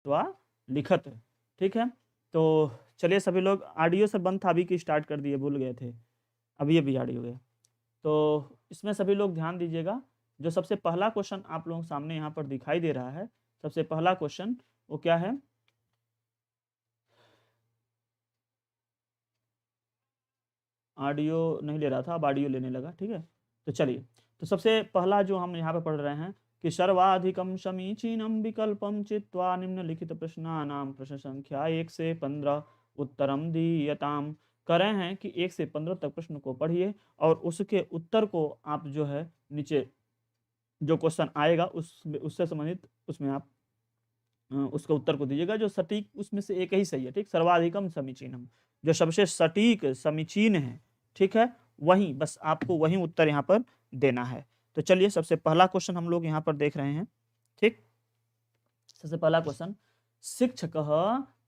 चित्वा लिखत। ठीक है, तो चलिए सभी लोग, ऑडियो से बंद था अभी की स्टार्ट कर दिए, भूल गए थे, अभी ऑडियो गया। तो इसमें सभी लोग ध्यान दीजिएगा, जो सबसे पहला क्वेश्चन आप लोगों के सामने यहाँ पर दिखाई दे रहा है, सबसे पहला क्वेश्चन वो क्या है? ऑडियो नहीं ले रहा था, अब ऑडियो लेने लगा। ठीक है, तो चलिए, तो सबसे पहला जो हम यहाँ पे पढ़ रहे हैं कि सर्वाधिकम समीचीनम विकल्पम चित्वा निम्नलिखित प्रश्नानाम प्रश्न संख्या 1 से 15 उत्तरम दीयताम। कह रहे हैं कि 1 से 15 तक प्रश्न को पढ़िए और उसके उत्तर को आप जो है नीचे जो क्वेश्चन आएगा उससे संबंधित उसमें आप उसका उत्तर को दीजिएगा, जो सटीक उसमें से एक ही सही है। ठीक, सर्वाधिकम समीचीनम, जो सबसे सटीक समीचीन है, ठीक है, वही बस आपको वही उत्तर यहाँ पर देना है। तो चलिए सबसे पहला क्वेश्चन हम लोग यहाँ पर देख रहे हैं। ठीक, सबसे पहला क्वेश्चन, शिक्षक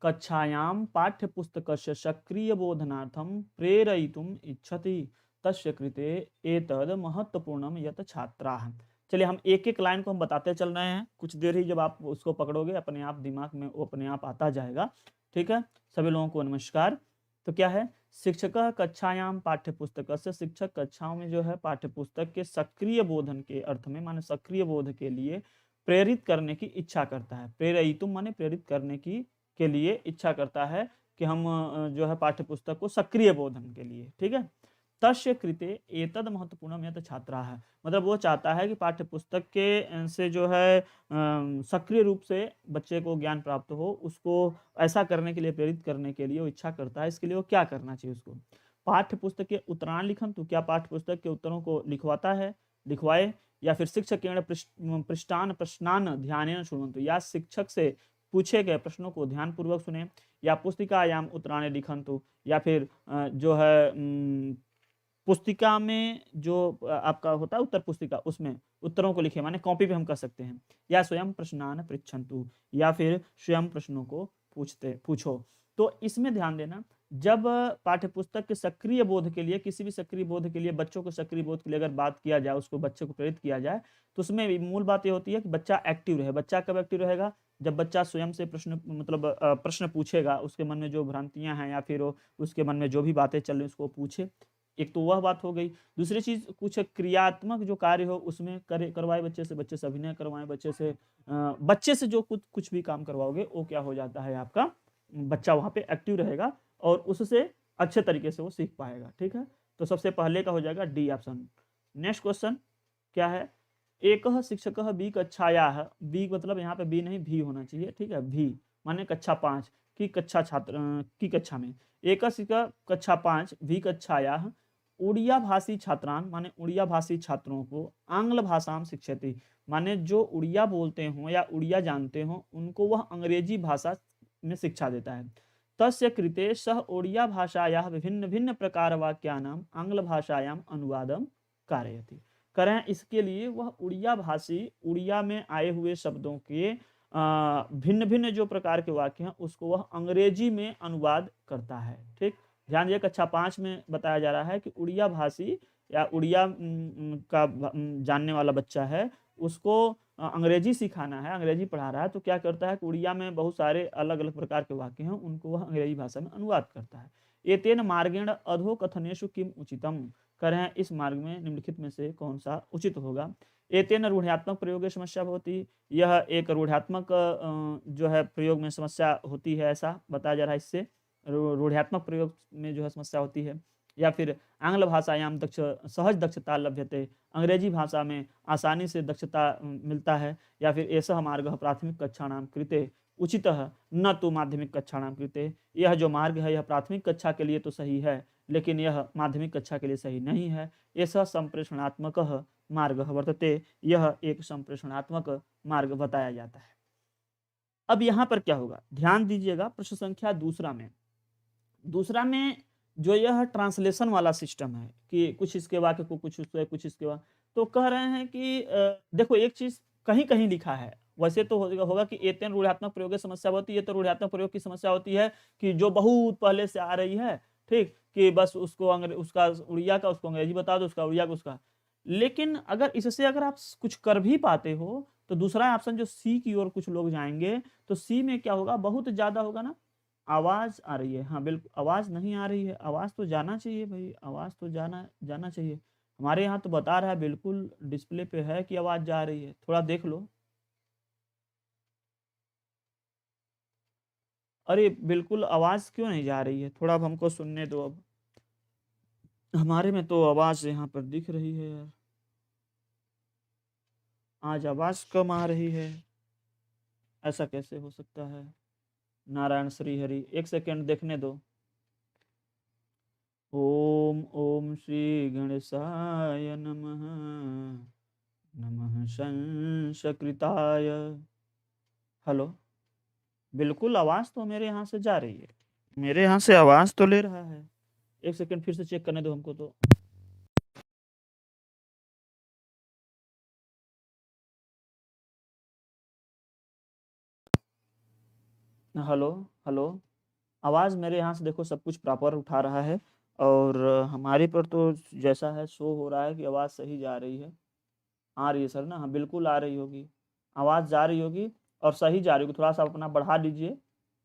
कक्षायां पाठ्यपुस्तकस्य सक्रिय बोधनार्थं प्रेरयितुम् इच्छति, तस्य कृते एतद् महत्वपूर्णं यत् छात्राः। चलिए हम एक एक लाइन को हम बताते चल रहे हैं, कुछ देर ही जब आप उसको पकड़ोगे अपने आप दिमाग में वो अपने आप आता जाएगा। ठीक है, सभी लोगों को नमस्कार। तो क्या है, शिक्षक कक्षायाम पाठ्यपुस्तकस्य, शिक्षक कक्षाओं में जो है पाठ्यपुस्तक के सक्रिय बोधन के अर्थ में, माने सक्रिय बोध के लिए प्रेरित करने की इच्छा करता है। प्रेरयितुम माने प्रेरित करने की के लिए इच्छा करता है कि हम जो है पाठ्यपुस्तक को सक्रिय बोधन के लिए। ठीक है, तस्य कृते एतद महत्वपूर्णम यत् छात्राः, मतलब वो चाहता है कि पाठ्यपुस्तक के से जो है सक्रिय रूप से बच्चे को ज्ञान प्राप्त हो, उसको ऐसा करने के लिए, प्रेरित करने के लिए वो इच्छा करता है। इसके लिए वो क्या करना चाहिए उसको? पाठ्यपुस्तक के उत्तरायण लिखन, तो क्या पाठ्यपुस्तक के उत्तरों को लिखवाता है, लिखवाए, या फिर शिक्षकेण पृष्ठान प्रश्नान ध्यानेन शृण्वन्तु, या शिक्षक से पूछे गए प्रश्नों को ध्यानपूर्वक सुने, या पुस्तिकायाम उत्तरायण लिखन्तु, या फिर जो है पुस्तिका में जो आपका होता है उत्तर पुस्तिका, उसमें उत्तरों को लिखे, माने कॉपी पे हम कर सकते हैं, या स्वयं प्रश्नान पृच्छन्तु, या फिर स्वयं प्रश्नों को पूछो। तो इसमें ध्यान देना, जब पाठ्यपुस्तक के सक्रिय बोध के लिए, किसी भी सक्रिय बोध के लिए, बच्चों के सक्रिय बोध के लिए अगर बात किया जाए, उसको बच्चे को प्रेरित किया जाए, तो उसमें मूल बात ये होती है कि बच्चा एक्टिव रहे। बच्चा कब एक्टिव रहेगा? जब बच्चा स्वयं से प्रश्न मतलब प्रश्न पूछेगा, उसके मन में जो भ्रांतियां हैं या फिर उसके मन में जो भी बातें चल रही उसको पूछे। एक तो वह बात हो गई। दूसरी चीज, कुछ क्रियात्मक जो कार्य हो उसमें करवाए बच्चे से अभिनय करवाएं, बच्चे से जो कुछ भी काम करवाओगे वो क्या हो जाता है, आपका बच्चा वहां पे एक्टिव रहेगा और उससे अच्छे तरीके से वो सीख पाएगा। ठीक है, तो सबसे पहले का हो जाएगा डी ऑप्शन। नेक्स्ट क्वेश्चन क्या है, एक शिक्षक बी कक्षाया, बी मतलब यहाँ पे बी नहीं भी होना चाहिए। ठीक है, भी माने कक्षा 5 की कक्षा छात्र की कक्षा में, एक शिक्षक कक्षा 5 भी कक्षाया उड़िया भाषी छात्रान, माने उड़िया भाषी छात्रों को आंग्ल भाषा में शिक्षति, माने जो उड़िया बोलते हो या उड़िया जानते हो उनको वह अंग्रेजी भाषा में शिक्षा देता है। तस्य कृते सह उड़िया भाषायाः विभिन्न भिन्न प्रकार वाक्यानां आंग्ल भाषायां अनुवादं कारयति। करें इसके लिए वह उड़िया भाषी, उड़िया में आए हुए शब्दों के भिन्न भिन्न जो प्रकार के वाक्य हैं उसको वह अंग्रेजी में अनुवाद करता है। ठीक, ध्यान दिए, कक्षा 5 में बताया जा रहा है कि उड़िया भाषी या उड़िया का जानने वाला बच्चा है, उसको अंग्रेजी सिखाना है, अंग्रेजी पढ़ा रहा है, तो क्या करता है कि उड़िया में बहुत सारे अलग अलग प्रकार के वाक्य हैं, उनको वह अंग्रेजी भाषा में अनुवाद करता है। एतेन मार्गेण अधोकथनेषु किम उचितम, कह रहे हैं इस मार्ग में निम्नलिखित में से कौन सा उचित होगा। एतेन रूढ़ात्मक प्रयोग समस्या होती, यह एक रूढ़ात्मक जो है प्रयोग में समस्या होती है, ऐसा बताया जा रहा है। इससे रूढ़ात्मक प्रयोग में जो है समस्या होती है। या फिर आंग्ल भाषायाम सहज दक्षता लभ्यते, अंग्रेजी भाषा में आसानी से दक्षता मिलता है। या फिर ऐसा मार्ग प्राथमिक कक्षाणाम कृते उचितः न तो माध्यमिक कक्षाणाम कृते, यह जो मार्ग है यह प्राथमिक कक्षा के लिए तो सही है लेकिन यह माध्यमिक कक्षा के लिए सही नहीं है। ऐसा संप्रेषणात्मक मार्ग वर्तते, यह एक संप्रेषणात्मक मार्ग बताया जाता है। अब यहाँ पर क्या होगा, ध्यान दीजिएगा, प्रश्न संख्या दूसरा में जो यह ट्रांसलेशन वाला सिस्टम है कि कुछ इसके वाक्य को कुछ उसके कुछ इसके वाक्य, तो कह रहे हैं कि देखो एक चीज कहीं कहीं लिखा है, वैसे तो होगा कि एतेन रूढ़ात्मक प्रयोग की समस्या होती है, तो रूढ़ात्मक प्रयोग की समस्या होती है कि जो बहुत पहले से आ रही है, ठीक, कि बस उसको उसका उड़िया का उसको अंग्रेजी बता दो, उसका उड़िया का उसका। लेकिन अगर इससे अगर आप कुछ कर भी पाते हो तो दूसरा ऑप्शन जो सी की ओर कुछ लोग जाएंगे, तो सी में क्या होगा, बहुत ज़्यादा होगा ना, आवाज़ आ रही है, हाँ बिल्कुल आवाज़ नहीं आ रही है, आवाज़ तो जाना चाहिए भाई, आवाज़ तो जाना जाना चाहिए। हमारे यहाँ तो बता रहा है, बिल्कुल डिस्प्ले पे है कि आवाज़ जा रही है, थोड़ा देख लो। अरे बिल्कुल आवाज़ क्यों नहीं जा रही है, थोड़ा अब हमको सुनने दो अब। हमारे में तो आवाज़ यहाँ पर दिख रही है यार, आज आवाज़ कम आ रही है, ऐसा कैसे हो सकता है। नारायण श्री हरि, एक सेकेंड देखने दो। ओम ओम श्री गणेशाय नमः, नमः संसकृताय। हेलो, बिल्कुल आवाज़ तो मेरे यहाँ से जा रही है, मेरे यहाँ से आवाज़ तो ले रहा है। एक सेकेंड फिर से चेक करने दो हमको तो। हेलो हेलो, आवाज़ मेरे यहाँ से देखो सब कुछ प्रॉपर उठा रहा है, और हमारे पर तो जैसा है शो हो रहा है कि आवाज़ सही जा रही है। आ रही है सर ना, हाँ बिल्कुल आ रही होगी, आवाज़ जा रही होगी और सही जा रही होगी। थोड़ा सा अपना बढ़ा दीजिए,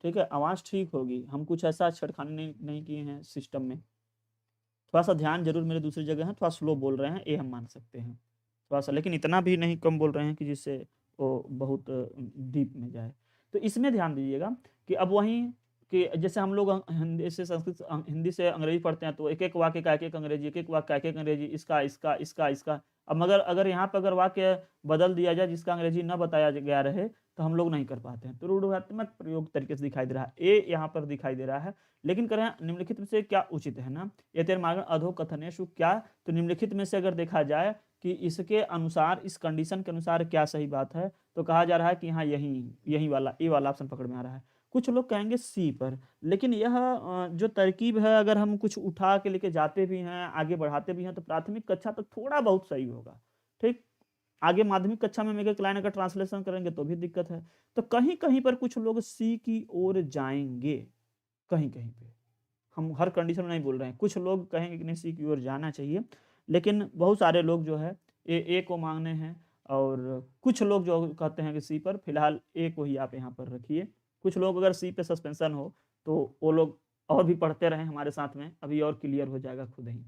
ठीक है, आवाज़ ठीक होगी। हम कुछ ऐसा छेड़खानी नहीं किए हैं सिस्टम में। थोड़ा सा ध्यान जरूर मेरे दूसरी जगह है, थोड़ा स्लो बोल रहे हैं, ये हम मान सकते हैं थोड़ा सा, लेकिन इतना भी नहीं कम बोल रहे हैं कि जिससे वो बहुत डीप में जाए। तो इसमें ध्यान दीजिएगा कि अब वहीं कि जैसे हम लोग हिंदी से संस्कृत हिंदी से अंग्रेजी पढ़ते हैं, तो एक एक वाक्य का एक एक अंग्रेजी, एक एक वाक्य का एक एक अंग्रेजी, इसका इसका इसका इसका। अब मगर अगर यहाँ पर अगर वाक्य बदल दिया जाए जिसका अंग्रेजी न बताया गया रहे, तो हम लोग नहीं कर पाते हैं। तो रूढ़िवात्मक प्रयोग तरीके से दिखाई दे रहा है, ए यहाँ पर दिखाई दे रहा है। लेकिन करें निम्नलिखित में से क्या उचित है ना, एतैर्मागण अधोकथनेषु क्या, तो निम्नलिखित में से अगर देखा जाए कि इसके अनुसार, इस कंडीशन के अनुसार क्या सही बात है, तो कहा जा रहा है कि हाँ यही यही वाला ए वाला ऑप्शन पकड़ में आ रहा है। कुछ लोग कहेंगे सी पर, लेकिन यह जो तरकीब है, अगर हम कुछ उठा के लेके जाते भी हैं, आगे बढ़ाते भी हैं, तो प्राथमिक कक्षा तक थोड़ा बहुत सही होगा, ठीक। आगे माध्यमिक कक्षा में एक लाइन अगर ट्रांसलेशन करेंगे तो भी दिक्कत है। तो कहीं कहीं पर कुछ लोग सी की ओर जाएंगे, कहीं कहीं पे, हम हर कंडीशन में नहीं बोल रहे हैं, कुछ लोग कहेंगे कि नहीं सी की ओर जाना चाहिए, लेकिन बहुत सारे लोग जो है ए को मांगने हैं, और कुछ लोग जो कहते हैं कि सी पर, फिलहाल ए को ही आप यहाँ पर रखिए। कुछ लोग अगर सी पे सस्पेंशन हो तो वो लोग और भी पढ़ते रहें हमारे साथ में, अभी और क्लियर हो जाएगा खुद ही।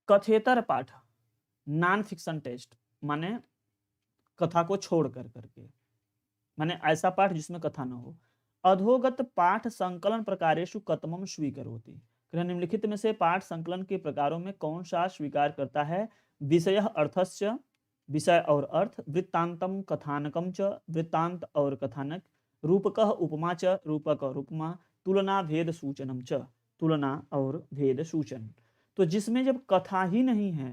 कथेतर पाठ, नॉन फिक्शन टेस्ट, माने कथा को छोड़ कर करके, माने ऐसा पाठ जिसमें कथा न हो। अधोगत पाठ संकलन प्रकारेषु कतमम स्वीकरोति, निम्नलिखित में से पाठ संकलन के प्रकारों में कौन सा स्वीकार करता है। विषय अर्थस्य, विषय और अर्थ, वृत्तांतम कथानकम च, वृत्तांत और कथानक, रूपकः उपमा च, रूपक और उपमा, तुलना भेद सूचनम च, तुलना और भेद सूचन। तो जिसमें जब कथा ही नहीं है,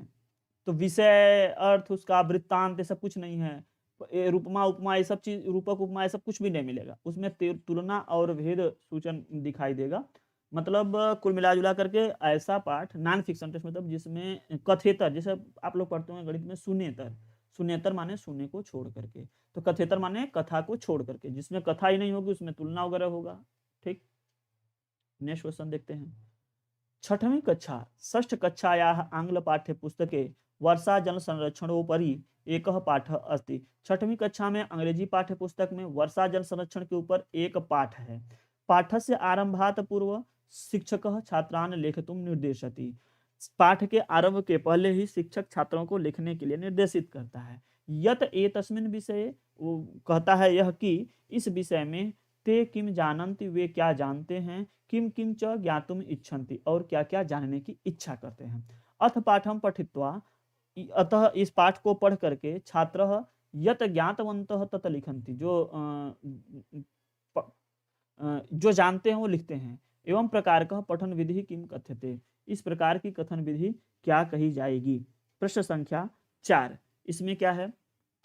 तो विषय अर्थ उसका वृत्तांत ये सब कुछ नहीं है, रूपमा उपमा ये सब चीज, रूपक उपमा ये सब कुछ भी नहीं मिलेगा उसमें, तुलना और भेद सूचन दिखाई देगा। मतलब कुल मिला जुला करके ऐसा पाठ नॉन फिक्शन टेस्ट, मतलब जिसमें कथेतर, जैसे आप लोग पढ़ते होंगे गणित में सुनेतर, सुनेतर माने सुने को छोड़ करके, तो कथेतर माने कथा को छोड़ करके, जिसमें कथा ही नहीं होगी उसमें तुलना वगैरह होगा, ठीक। नेक्स्ट क्वेश्चन देखते हैं। छठवीं कक्षा षष्ठ कक्षायाः आंग्ल पाठ्य पुस्तके वर्षा जल संरक्षणोपरि एक पाठ अस्ति। छठवीं कक्षा में अंग्रेजी पाठ्य पुस्तक में वर्षा जल संरक्षण के ऊपर एक पाठ है। पाठस्य आरंभात पूर्व शिक्षकः छात्रान् लेखितुं निर्देशति। पाठ के आरंभ के पहले ही शिक्षक छात्रों को लिखने के लिए निर्देशित करता है। यत एतस्मिन् विषये, वो कहता है यह कि इस विषय में, ते किम जानन्ति, वे क्या जानते हैं, किम किम च ज्ञातुम इच्छन्ति, और क्या क्या जानने की इच्छा करते हैं। अथ पाठम पठित्वा, अतः इस पाठ को पढ़ करके छात्रः यत ज्ञातवन्तः तत लिखन्ति, जो जानते हैं वो लिखते हैं। एवं प्रकार का पठन विधि किम कथ्यते, इस प्रकार की कथन विधि क्या कही जाएगी। प्रश्न संख्या 4, इसमें क्या है,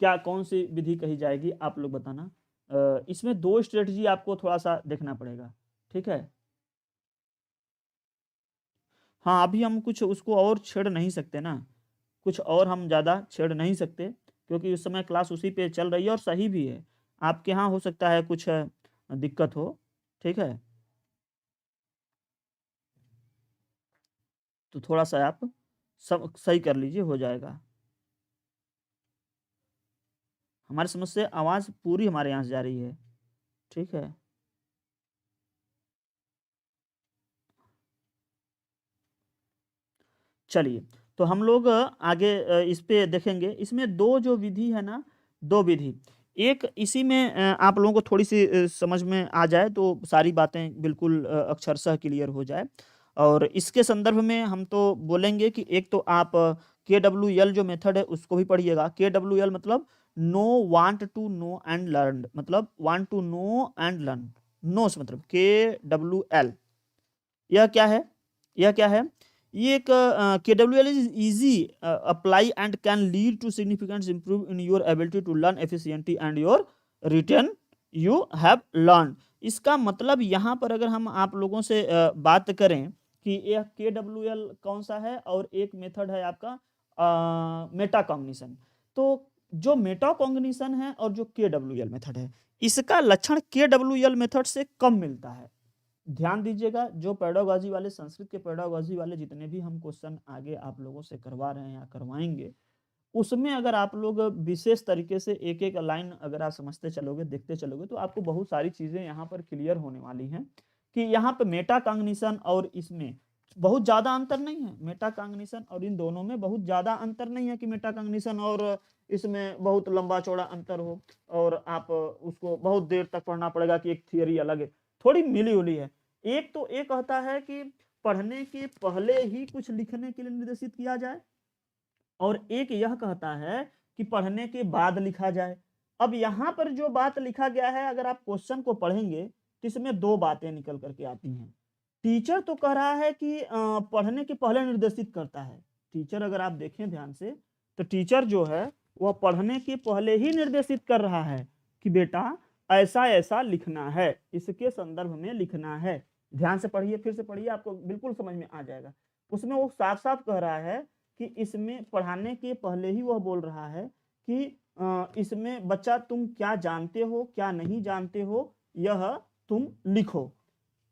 क्या कौन सी विधि कही जाएगी आप लोग बताना। इसमें दो स्ट्रेटजी आपको थोड़ा सा देखना पड़ेगा, ठीक है। हाँ अभी हम कुछ उसको और छेड़ नहीं सकते ना, कुछ और हम ज़्यादा छेड़ नहीं सकते, क्योंकि उस समय क्लास उसी पे चल रही है और सही भी है। आपके यहाँ हो सकता है कुछ दिक्कत हो, ठीक है, तो थोड़ा सा आप सब सही कर लीजिए, हो जाएगा। हमारी समझ से आवाज पूरी हमारे यहाँ से जा रही है, ठीक है। चलिए, तो हम लोग आगे इस पे देखेंगे। इसमें दो जो विधि है ना, दो विधि, एक इसी में आप लोगों को थोड़ी सी समझ में आ जाए तो सारी बातें बिल्कुल अक्षरशः क्लियर हो जाए। और इसके संदर्भ में हम तो बोलेंगे कि एक तो आप KWL जो मेथड है उसको भी पढ़िएगा। KWL मतलब know, want to know and learn, मतलब want to know and learn, know से मतलब KWL। यह क्या है, यह क्या है, ये एक KWL is easy apply and can lead to significant improve in your ability to learn efficiently and your return you have learn. इसका मतलब यहाँ पर अगर हम आप लोगों से बात करें कि यह KWL कौन सा है और एक मेथड है आपका मेटाकॉग्निशन। तो जो मेटाकॉग्निशन है और जो KWL मेथड है, इसका लक्षण KWL मेथड से कम मिलता है। ध्यान दीजिएगा, जो पेडागॉजी वाले, संस्कृत के पेडागॉजी वाले जितने भी हम क्वेश्चन आगे आप लोगों से करवा रहे हैं या करवाएंगे, उसमें अगर आप लोग विशेष तरीके से एक एक लाइन अगर आप समझते चलोगे, देखते चलोगे, तो आपको बहुत सारी चीजें यहाँ पर क्लियर होने वाली हैं कि यहाँ पे मेटाकॉग्निशन और इसमें बहुत ज्यादा अंतर नहीं है। मेटाकॉग्निशन और इन दोनों में बहुत ज्यादा अंतर नहीं है कि मेटाकॉग्निशन और इसमें बहुत लंबा चौड़ा अंतर हो और आप उसको बहुत देर तक पढ़ना पड़ेगा कि एक थियरी अलग है, थोड़ी मिली हुई है। एक तो एक कहता है कि पढ़ने के पहले ही कुछ लिखने के लिए निर्देशित किया जाए, और एक यह कहता है कि पढ़ने के बाद लिखा जाए। अब यहाँ पर जो बात लिखा गया है, अगर आप क्वेश्चन को पढ़ेंगे तो इसमें दो बातें निकल करके आती हैं। टीचर तो कह रहा है कि पढ़ने के पहले निर्देशित करता है। टीचर अगर आप देखें ध्यान से तो टीचर जो है वह पढ़ने के पहले ही निर्देशित कर रहा है कि बेटा ऐसा ऐसा लिखना है, इसके संदर्भ में लिखना है। ध्यान से पढ़िए, फिर से पढ़िए, आपको बिल्कुल समझ में आ जाएगा। उसमें वो साफ साफ कह रहा है कि इसमें पढ़ाने के पहले ही वह बोल रहा है कि इसमें बच्चा तुम क्या जानते हो क्या नहीं जानते हो यह तुम लिखो।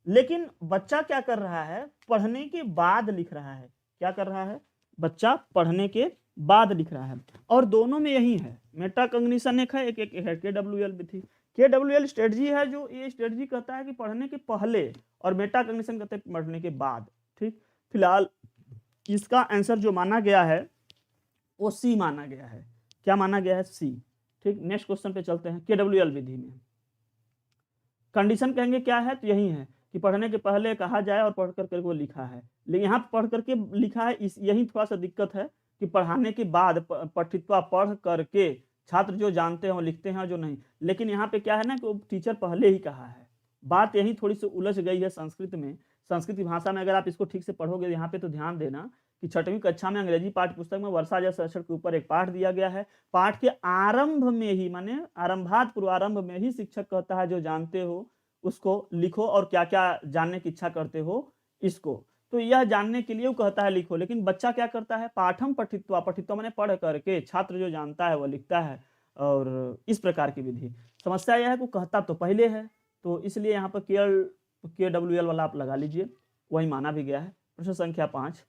लेकिन बच्चा क्या कर रहा है, पढ़ने के बाद लिख रहा है। क्या कर रहा है, बच्चा पढ़ने के बाद लिख रहा है। और दोनों में यही है, मेटाकॉग्निशन एक है, एक एक है KWL भी थी। KWL स्ट्रेटजी है जो ये स्ट्रेटजी कहता है कि पढ़ने के पहले, और मेटाकॉग्निशन कहते हैं पढ़ने के बाद। ठीक, फिलहाल इसका आंसर जो माना गया है वो सी माना गया है। क्या माना गया है, सी। ठीक, नेक्स्ट क्वेश्चन पे चलते हैं। KWL विधि में कंडीशन कहेंगे क्या है, तो यही है कि पढ़ने के पहले कहा जाए और पढ़ करके वो लिखा है। लेकिन यहाँ पढ़ करके लिखा है, इस यही थोड़ा सा दिक्कत है कि पढ़ाने के बाद पठित्वा पढ़ करके छात्र जो जानते हैं वो लिखते हैं, जो नहीं। लेकिन यहाँ पे क्या है ना कि टीचर पहले ही कहा है। बात यही थोड़ी सी उलझ गई है संस्कृत में। संस्कृत की भाषा में अगर आप इसको ठीक से पढ़ोगे, यहाँ पे तो ध्यान देना कि 6वीं कक्षा में अंग्रेजी पाठ्य पुस्तक में वर्षा जल संरक्षण के ऊपर एक पाठ दिया गया है। पाठ के आरंभ में ही, माने आरंभात पूर्वारंभ में ही शिक्षक कहता है जो जानते हो उसको लिखो और क्या क्या जानने की इच्छा करते हो इसको। तो यह जानने के लिए वो कहता है लिखो, लेकिन बच्चा क्या करता है, पाठम पठित्वा, पठित्वा मैंने पढ़ करके, छात्र जो जानता है वह लिखता है। और इस प्रकार की विधि। समस्या यह है कि कहता तो पहले है, तो इसलिए यहाँ पर KWL वाला आप लगा लीजिए, वही माना भी गया है। प्रश्न संख्या 5,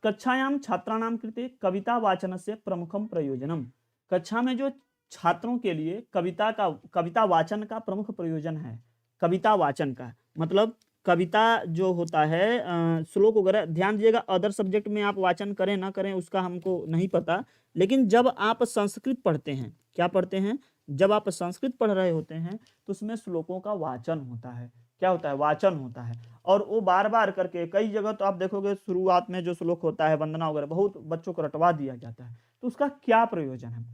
कक्षायाम छात्राणाम कृते कविता वाचन से प्रमुखम प्रयोजनम। कक्षा में जो छात्रों के लिए कविता वाचन का प्रमुख प्रयोजन है। कविता वाचन का मतलब कविता जो होता है, श्लोक वगैरह, ध्यान दीजिएगा, अदर सब्जेक्ट में आप वाचन करें ना करें उसका हमको नहीं पता, लेकिन जब आप संस्कृत पढ़ते हैं, क्या पढ़ते हैं, जब आप संस्कृत पढ़ रहे होते हैं तो उसमें श्लोकों का वाचन होता है। क्या होता है, वाचन होता है। और वो बार बार करके कई जगह तो आप देखोगे शुरुआत में जो श्लोक होता है, वंदना वगैरह, बहुत बच्चों को रटवा दिया जाता है। तो उसका क्या प्रयोजन है,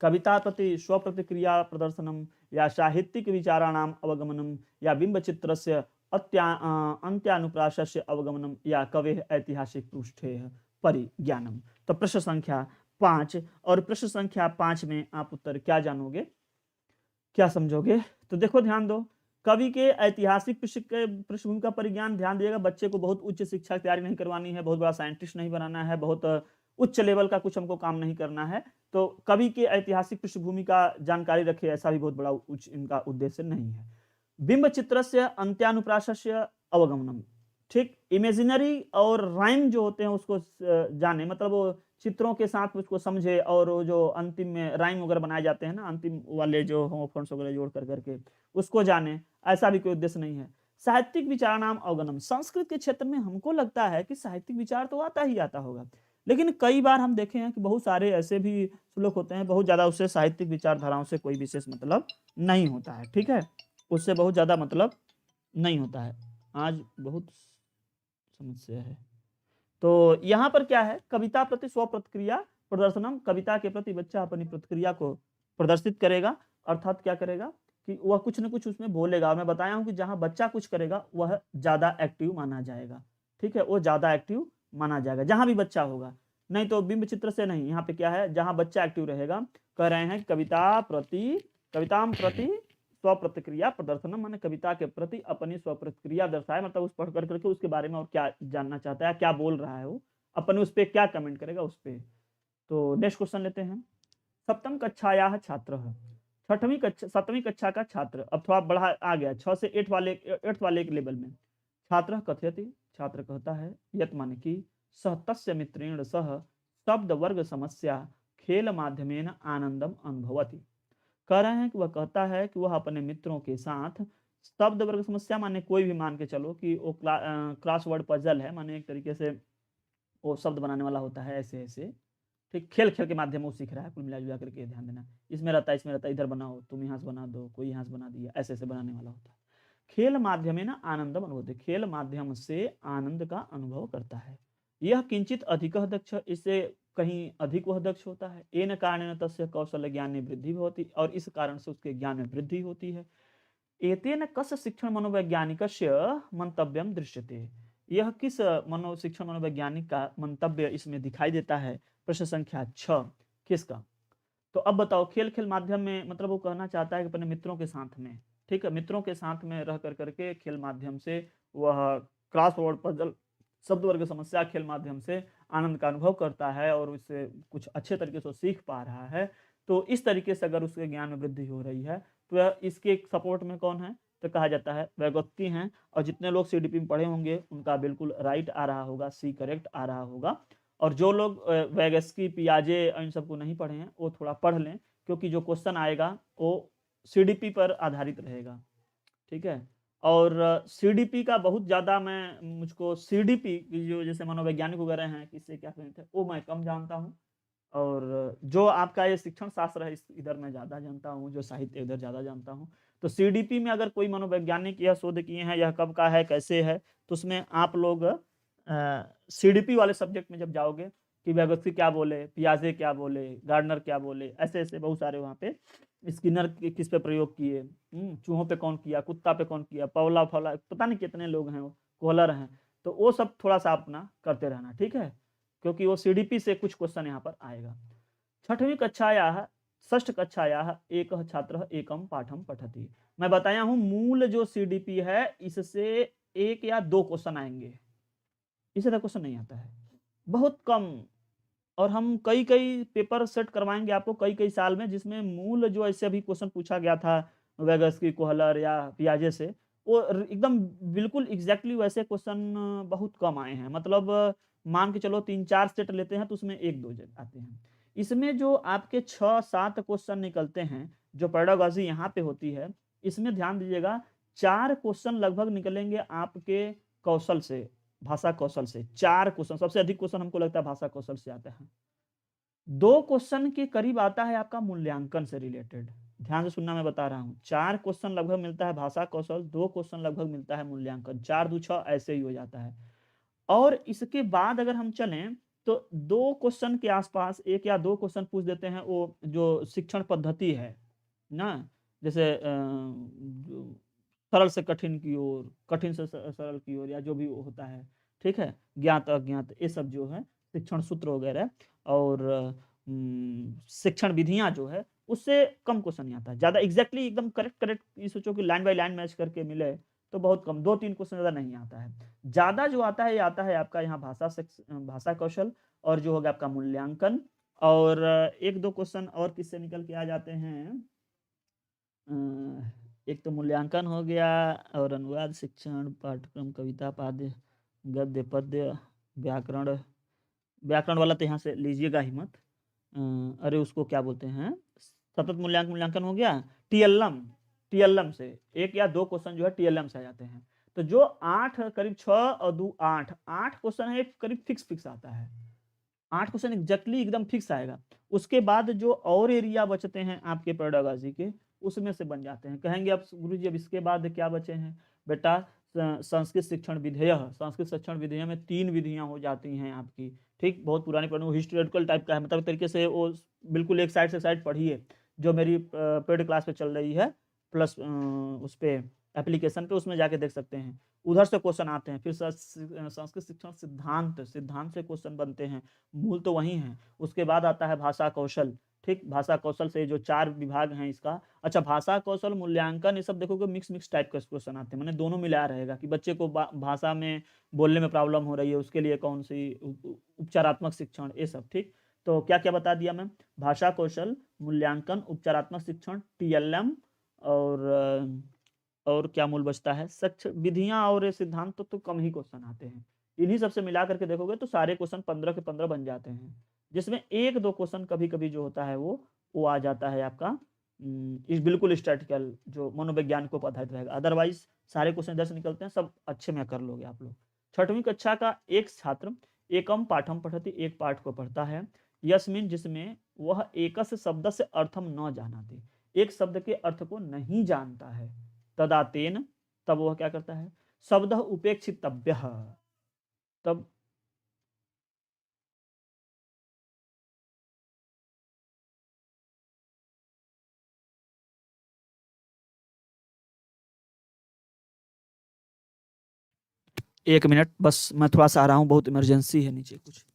कविता प्रति स्वप्रतिक्रिया प्रदर्शनम, या साहित्यिक विचाराणाम अवगमनम, या बिंबचित्रस्य अंत्यानुप्रासस्य अवगमनम, या कवेः ऐतिहासिक पृष्ठे परिज्ञानम। तो प्रश्न संख्या 5, और प्रश्न संख्या 5 में आप उत्तर क्या जानोगे, क्या समझोगे। तो देखो ध्यान दो, कवि के ऐतिहासिक पृष्ठभूमि का परिज्ञान। ध्यान दिएगा, बच्चे को बहुत उच्च शिक्षा की तैयारी नहीं करवानी है, बहुत बड़ा साइंटिस्ट नहीं बनाना है, बहुत उच्च लेवल का कुछ हमको काम नहीं करना है, तो कवि के ऐतिहासिक पृष्ठभूमि का जानकारी रखे, ऐसा भी बहुत बड़ा उच्च इनका उद्देश्य नहीं है। बिंब चित्रस्य अंत्यानुप्रासस्य अवगमनम। ठीक, इमेजिनरी और राइम जो होते हैं उसको जाने, मतलब वो चित्रों के साथ उसको समझे और वो जो अंतिम में राइम वगैरह बनाए जाते हैं ना, अंतिम वाले जो होमोफोन्स वगैरह जोड़ कर करके उसको जाने, ऐसा भी कोई उद्देश्य नहीं है। साहित्यिक विचार नाम अवगमनम, संस्कृत के क्षेत्र में हमको लगता है कि साहित्यिक विचार तो आता ही आता होगा, लेकिन कई बार हम देखे हैं कि बहुत सारे ऐसे भी श्लोक होते हैं, बहुत ज़्यादा उससे साहित्यिक विचारधाराओं से कोई विशेष मतलब नहीं होता है, ठीक है, उससे बहुत ज़्यादा मतलब नहीं होता है। आज बहुत समस्या है। तो यहाँ पर क्या है, कविता प्रति स्व प्रतिक्रिया प्रदर्शनम, कविता के प्रति बच्चा अपनी प्रतिक्रिया को प्रदर्शित करेगा, अर्थात क्या करेगा कि वह कुछ न कुछ उसमें बोलेगा। मैं बताया हूँ कि जहाँ बच्चा कुछ करेगा वह ज़्यादा एक्टिव माना जाएगा, ठीक है, वो ज़्यादा एक्टिव माना जाएगा जहाँ भी बच्चा होगा, नहीं तो बिंब चित्र से नहीं। यहाँ पे क्या है, जहाँ बच्चा एक्टिव रहेगा, कह रहे हैं कविताम प्रति स्व प्रतिक्रिया प्रदर्शनम, माने कविता के प्रति अपनी स्व प्रतिक्रिया दर्शाए, मतलब उस पढ़ करके उसके बारे में और क्या जानना चाहता है, क्या बोल रहा है वो, अपने उस पर क्या कमेंट करेगा उस पर। तो नेक्स्ट क्वेश्चन लेते हैं। सप्तम कक्षाया छात्र, सप्तमी कक्षा का छात्र, अब थोड़ा बढ़ा आ गया 6 से 8 वाले एक लेवल में। छात्र कथयति, छात्र कहता है, यत माने कि सह तस्य मित्रेण सह शब्द वर्ग समस्या खेल माध्यमेन आनंदम अनुभवति। कह रहे हैं कि वह कहता है कि वह अपने मित्रों के साथ शब्द वर्ग समस्या, माने कोई भी मान के चलो कि वो क्रॉस वर्ड पजल है, माने एक तरीके से वो शब्द बनाने वाला होता है, ऐसे ऐसे, ठीक, खेल खेल के माध्यम में वो सीख रहा है, कुल मिला जुला करके ध्यान देना, इसमें रहता है, इसमें रहता है, इधर बनाओ, तुम यहाँ से बना दो, कोई यहाँ से बना दिया, ऐसे ऐसे बनाने वाला होता है। खेल माध्यम में ना आनंदम अनुभव, खेल माध्यम से आनंद का अनुभव करता है। यह किंचित अधिक दक्ष, इससे कहीं अधिक वह दक्ष होता है। एन कारण तस्य कौशल ज्ञान में वृद्धि होती, और इस कारण से उसके ज्ञान में वृद्धि होती है। एतेन कस्य शिक्षण मनोवैज्ञानिकस्य मंतव्यम दृश्यते, यह किस शिक्षण मनोवैज्ञानिक का मंतव्य इसमें दिखाई देता है। प्रश्न संख्या 6 किसका। तो अब बताओ, खेल खेल माध्यम में मतलब वो कहना चाहता है कि अपने मित्रों के साथ में, ठीक है, मित्रों के साथ में रह कर करके खेल माध्यम से वह क्रॉसवर्ड पजल शब्द वर्ग समस्या खेल माध्यम से आनंद का अनुभव करता है और उससे कुछ अच्छे तरीके से सीख पा रहा है। तो इस तरीके से अगर उसके ज्ञान में वृद्धि हो रही है तो इसके सपोर्ट में कौन है, तो कहा जाता है व्यगोत्ती हैं। और जितने लोग सीडीपी में पढ़े होंगे उनका बिल्कुल राइट आ रहा होगा, सी करेक्ट आ रहा होगा। और जो लोग वैगस्की, पियाजे इन सबको नहीं पढ़े हैं वो थोड़ा पढ़ लें, क्योंकि जो क्वेश्चन आएगा वो सीडीपी पर आधारित रहेगा, ठीक है। और सीडीपी का बहुत ज़्यादा मुझको सीडीपी जो जैसे मनोवैज्ञानिक वगैरह हैं किससे क्या कहते हैं वो मैं कम जानता हूँ। और जो आपका ये शिक्षण शास्त्र है इधर मैं ज़्यादा जानता हूँ, जो साहित्य इधर ज़्यादा जानता हूँ। तो सीडीपी में अगर कोई मनोवैज्ञानिक यह शोध किए हैं, यह कब का है, कैसे है, तो उसमें आप लोग सीडीपी वाले सब्जेक्ट में जब जाओगे कि व्यगोत्स्की क्या बोले, पियाजे क्या बोले, गार्डनर क्या बोले, ऐसे ऐसे बहुत सारे वहाँ पे स्किनर किस पे प्रयोग किए, चूहों पे कौन किया, कुत्ता पे कौन किया, पौला फौला, पता नहीं कितने लोग हैं, वो कोहलर हैं, तो वो सब थोड़ा सा अपना करते रहना, ठीक है, क्योंकि वो सीडीपी से कुछ क्वेश्चन यहाँ पर आएगा। छठवीं कक्षायाः षष्ठ कक्षायाः एक छात्र एकम पाठम पठति। मैं बताया हूँ मूल जो सीडीपी है इससे 1 या 2 क्वेश्चन आएंगे, इससे तक क्वेश्चन नहीं आता है, बहुत कम। और हम कई कई पेपर सेट करवाएंगे आपको कई कई साल में, जिसमें मूल जो ऐसे अभी क्वेश्चन पूछा गया था वैगस्की, कोहलर या पियाजे से, वो एकदम बिल्कुल एग्जैक्टली वैसे क्वेश्चन बहुत कम आए हैं। मतलब मान के चलो 3-4 सेट लेते हैं तो उसमें 1-2 आते हैं। इसमें जो आपके 6-7 क्वेश्चन निकलते हैं, जो पेडागॉजी यहाँ पे होती है, इसमें ध्यान दीजिएगा 4 क्वेश्चन लगभग निकलेंगे आपके कौशल से, भाषा कौशल से। 4 क्वेश्चन, सबसे अधिक क्वेश्चन हमको लगता है भाषा कौशल से आता है। 2 क्वेश्चन के करीब आता है आपका मूल्यांकन से रिलेटेड। ध्यान से सुनना, मैं बता रहा हूँ। 4 क्वेश्चन लगभग मिलता है भाषा कौशल, 2 क्वेश्चन लगभग मिलता है मूल्यांकन, 4 2 6 ऐसे ही हो जाता है। और इसके बाद अगर हम चलें तो 2 क्वेश्चन के आसपास 1 या 2 क्वेश्चन पूछ देते हैं वो जो शिक्षण पद्धति है ना, जैसे सरल से कठिन की ओर, कठिन से सरल की ओर, या जो भी होता है, ठीक है, ज्ञात अज्ञात, ये सब जो है शिक्षण सूत्र वगैरह, और शिक्षण विधियां जो है उससे कम क्वेश्चन नहीं आता है। ज़्यादा एग्जैक्टली एकदम करेक्ट करेक्ट ये सोचो कि लाइन बाय लाइन मैच करके मिले तो बहुत कम, 2-3 क्वेश्चन ज़्यादा नहीं आता है। ज़्यादा जो आता है ये आता है आपका यहाँ भाषा कौशल, और जो होगा आपका मूल्यांकन, और 1-2 क्वेश्चन और किससे निकल के आ जाते हैं। एक तो मूल्यांकन हो गया, और अनुवाद, शिक्षण, पाठ्यक्रम, कविता, पाद्य, गद्य, पद्य, व्याकरण, व्याकरण वाला तो यहाँ से लीजिएगा ही मत। अरे उसको क्या बोलते हैं, सतत मूल्यांकन हो गया, टीएलएम, टीएलएम से 1 या 2 क्वेश्चन जो है टीएलएम से आ जाते हैं। तो जो 8 करीब 6 और 2 8 8 क्वेश्चन है करीब फिक्स आता है, 8 क्वेश्चन एग्जैक्टली एकदम फिक्स आएगा। उसके बाद जो और एरिया बचते हैं आपके पेडागोजी के, उसमें से बन जाते हैं। कहेंगे अब गुरुजी अब इसके बाद क्या बचे हैं, बेटा संस्कृत शिक्षण विधेय, संस्कृत शिक्षण विधेय में 3 विधियां हो जाती हैं आपकी, ठीक, बहुत पुरानी पढ़ी, वो हिस्टोरिकल टाइप का है, मतलब तरीके से वो बिल्कुल एक साइड से साइड पढ़िए, जो मेरी पेड क्लास पे चल रही है प्लस उस पर एप्लीकेशन पे, उसमें जाके देख सकते हैं। उधर से क्वेश्चन आते हैं, फिर संस्कृत शिक्षण सिद्धांत, सिद्धांत से क्वेश्चन बनते हैं, मूल तो वही है। उसके बाद आता है भाषा कौशल, ठीक, भाषा कौशल से जो 4 विभाग हैं इसका। अच्छा, भाषा कौशल, मूल्यांकन, ये सब देखोगे मिक्स टाइप का क्वेश्चन आते हैं, मैंने दोनों मिलाया रहेगा कि बच्चे को भाषा में बोलने में प्रॉब्लम हो रही है, उसके लिए कौन सी उपचारात्मक शिक्षण, ये सब, ठीक। तो क्या क्या बता दिया मैं, भाषा कौशल, मूल्यांकन, उपचारात्मक शिक्षण, टीएलएम, और क्या मूल बचता है, सच विधियां और सिद्धांत तो कम ही क्वेश्चन आते हैं। इन्हीं सबसे मिला करके देखोगे तो सारे क्वेश्चन 15 के 15 बन जाते हैं, जिसमें 1-2 क्वेश्चन कभी कभी जो होता है वो आ जाता है आपका इस बिल्कुल स्टैटिकल, जो मनोविज्ञान को आधारित रहेगा। अदरवाइज सारे क्वेश्चन इधर से निकलते हैं, सब अच्छे में कर लोगे आप लोग। 6वीं कक्षा का एक छात्र एकम पाठम पठति, एक पाठ को पढ़ता है, यस्मिन, जिसमें वह एकस शब्द से अर्थम न जानाति, एक शब्द के अर्थ को नहीं जानता है, तदा तेन, तब वह क्या करता है, शब्द उपेक्षितव्य, तब एक मिनट बस, मैं थोड़ा सा आ रहा हूँ, बहुत इमरजेंसी है नीचे कुछ।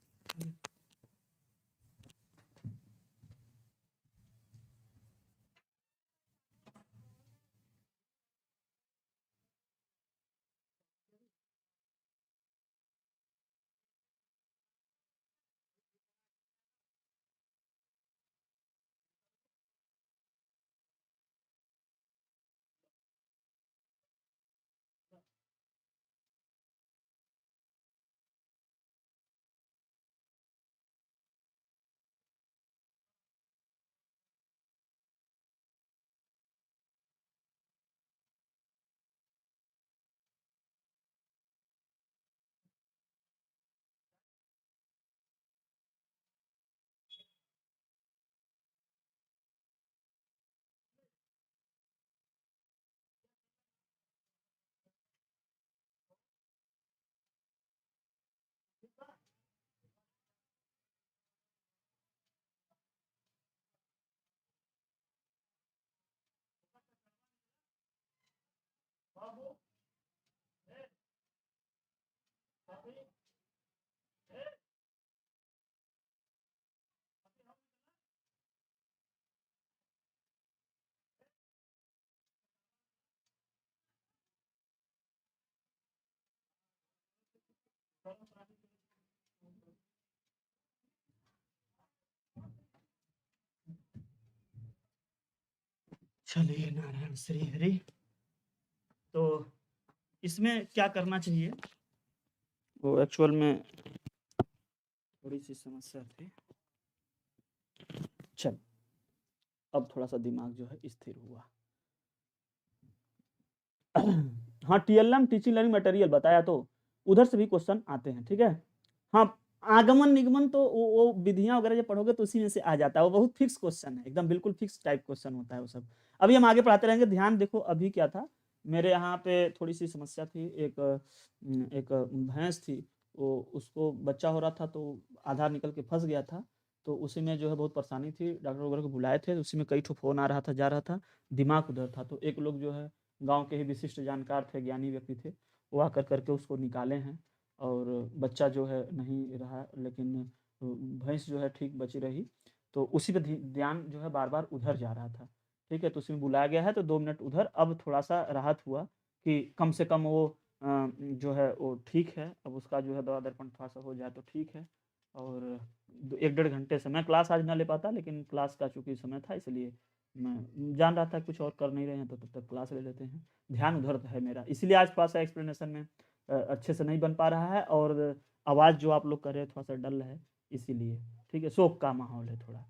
चलिए, नारायण श्री हरि। तो इसमें क्या करना चाहिए, वो एक्चुअल में थोड़ी सी समस्या थी। चल, अब थोड़ा सा दिमाग जो है स्थिर हुआ। हाँ, टीएलएम, टीचिंग लर्निंग मटेरियल बताया, तो उधर से भी क्वेश्चन आते हैं, ठीक है। हाँ, आगमन निगमन तो वो विधियां वगैरह जब पढ़ोगे तो उसी में से आ जाता है, वो बहुत फिक्स क्वेश्चन है, एकदम बिल्कुल फिक्स टाइप क्वेश्चन होता है वो सब। अभी हम आगे पढ़ाते रहेंगे, ध्यान देखो। अभी क्या था, मेरे यहाँ पे थोड़ी सी समस्या थी, एक भैंस थी, वो उसको बच्चा हो रहा था, तो आधार निकल के फंस गया था, तो उसी में जो है बहुत परेशानी थी, डॉक्टर वगैरह को बुलाए थे, उसी में कई ठो फोन आ रहा था, जा रहा था, दिमाग उधर था। तो एक लोग जो है गांव के ही विशिष्ट जानकार थे, ज्ञानी व्यक्ति थे, वो आकर करके उसको निकाले हैं, और बच्चा जो है नहीं रहा, लेकिन भैंस जो है ठीक बची रही। तो उसी पे ध्यान जो है बार बार उधर जा रहा था, ठीक है। तो उसमें बुलाया गया है, तो 2 मिनट उधर, अब थोड़ा सा राहत हुआ कि कम से कम वो जो है वो ठीक है, अब उसका जो है दवा दर्पण थोड़ा सा हो जाए तो ठीक है। और 1-1.5 घंटे से मैं क्लास आज ना ले पाता, लेकिन क्लास का चूंकि समय था, इसलिए मैं जान रहा था कुछ और कर नहीं रहे हैं, तो तब तक क्लास ले लेते हैं, ध्यान उधर है मेरा, इसलिए आज थोड़ा सा एक्सप्लेनेशन में अच्छे से नहीं बन पा रहा है, और आवाज़ जो आप लोग कर रहे हैं थोड़ा सा डल है, इसीलिए, ठीक है, शोक का माहौल है थोड़ा।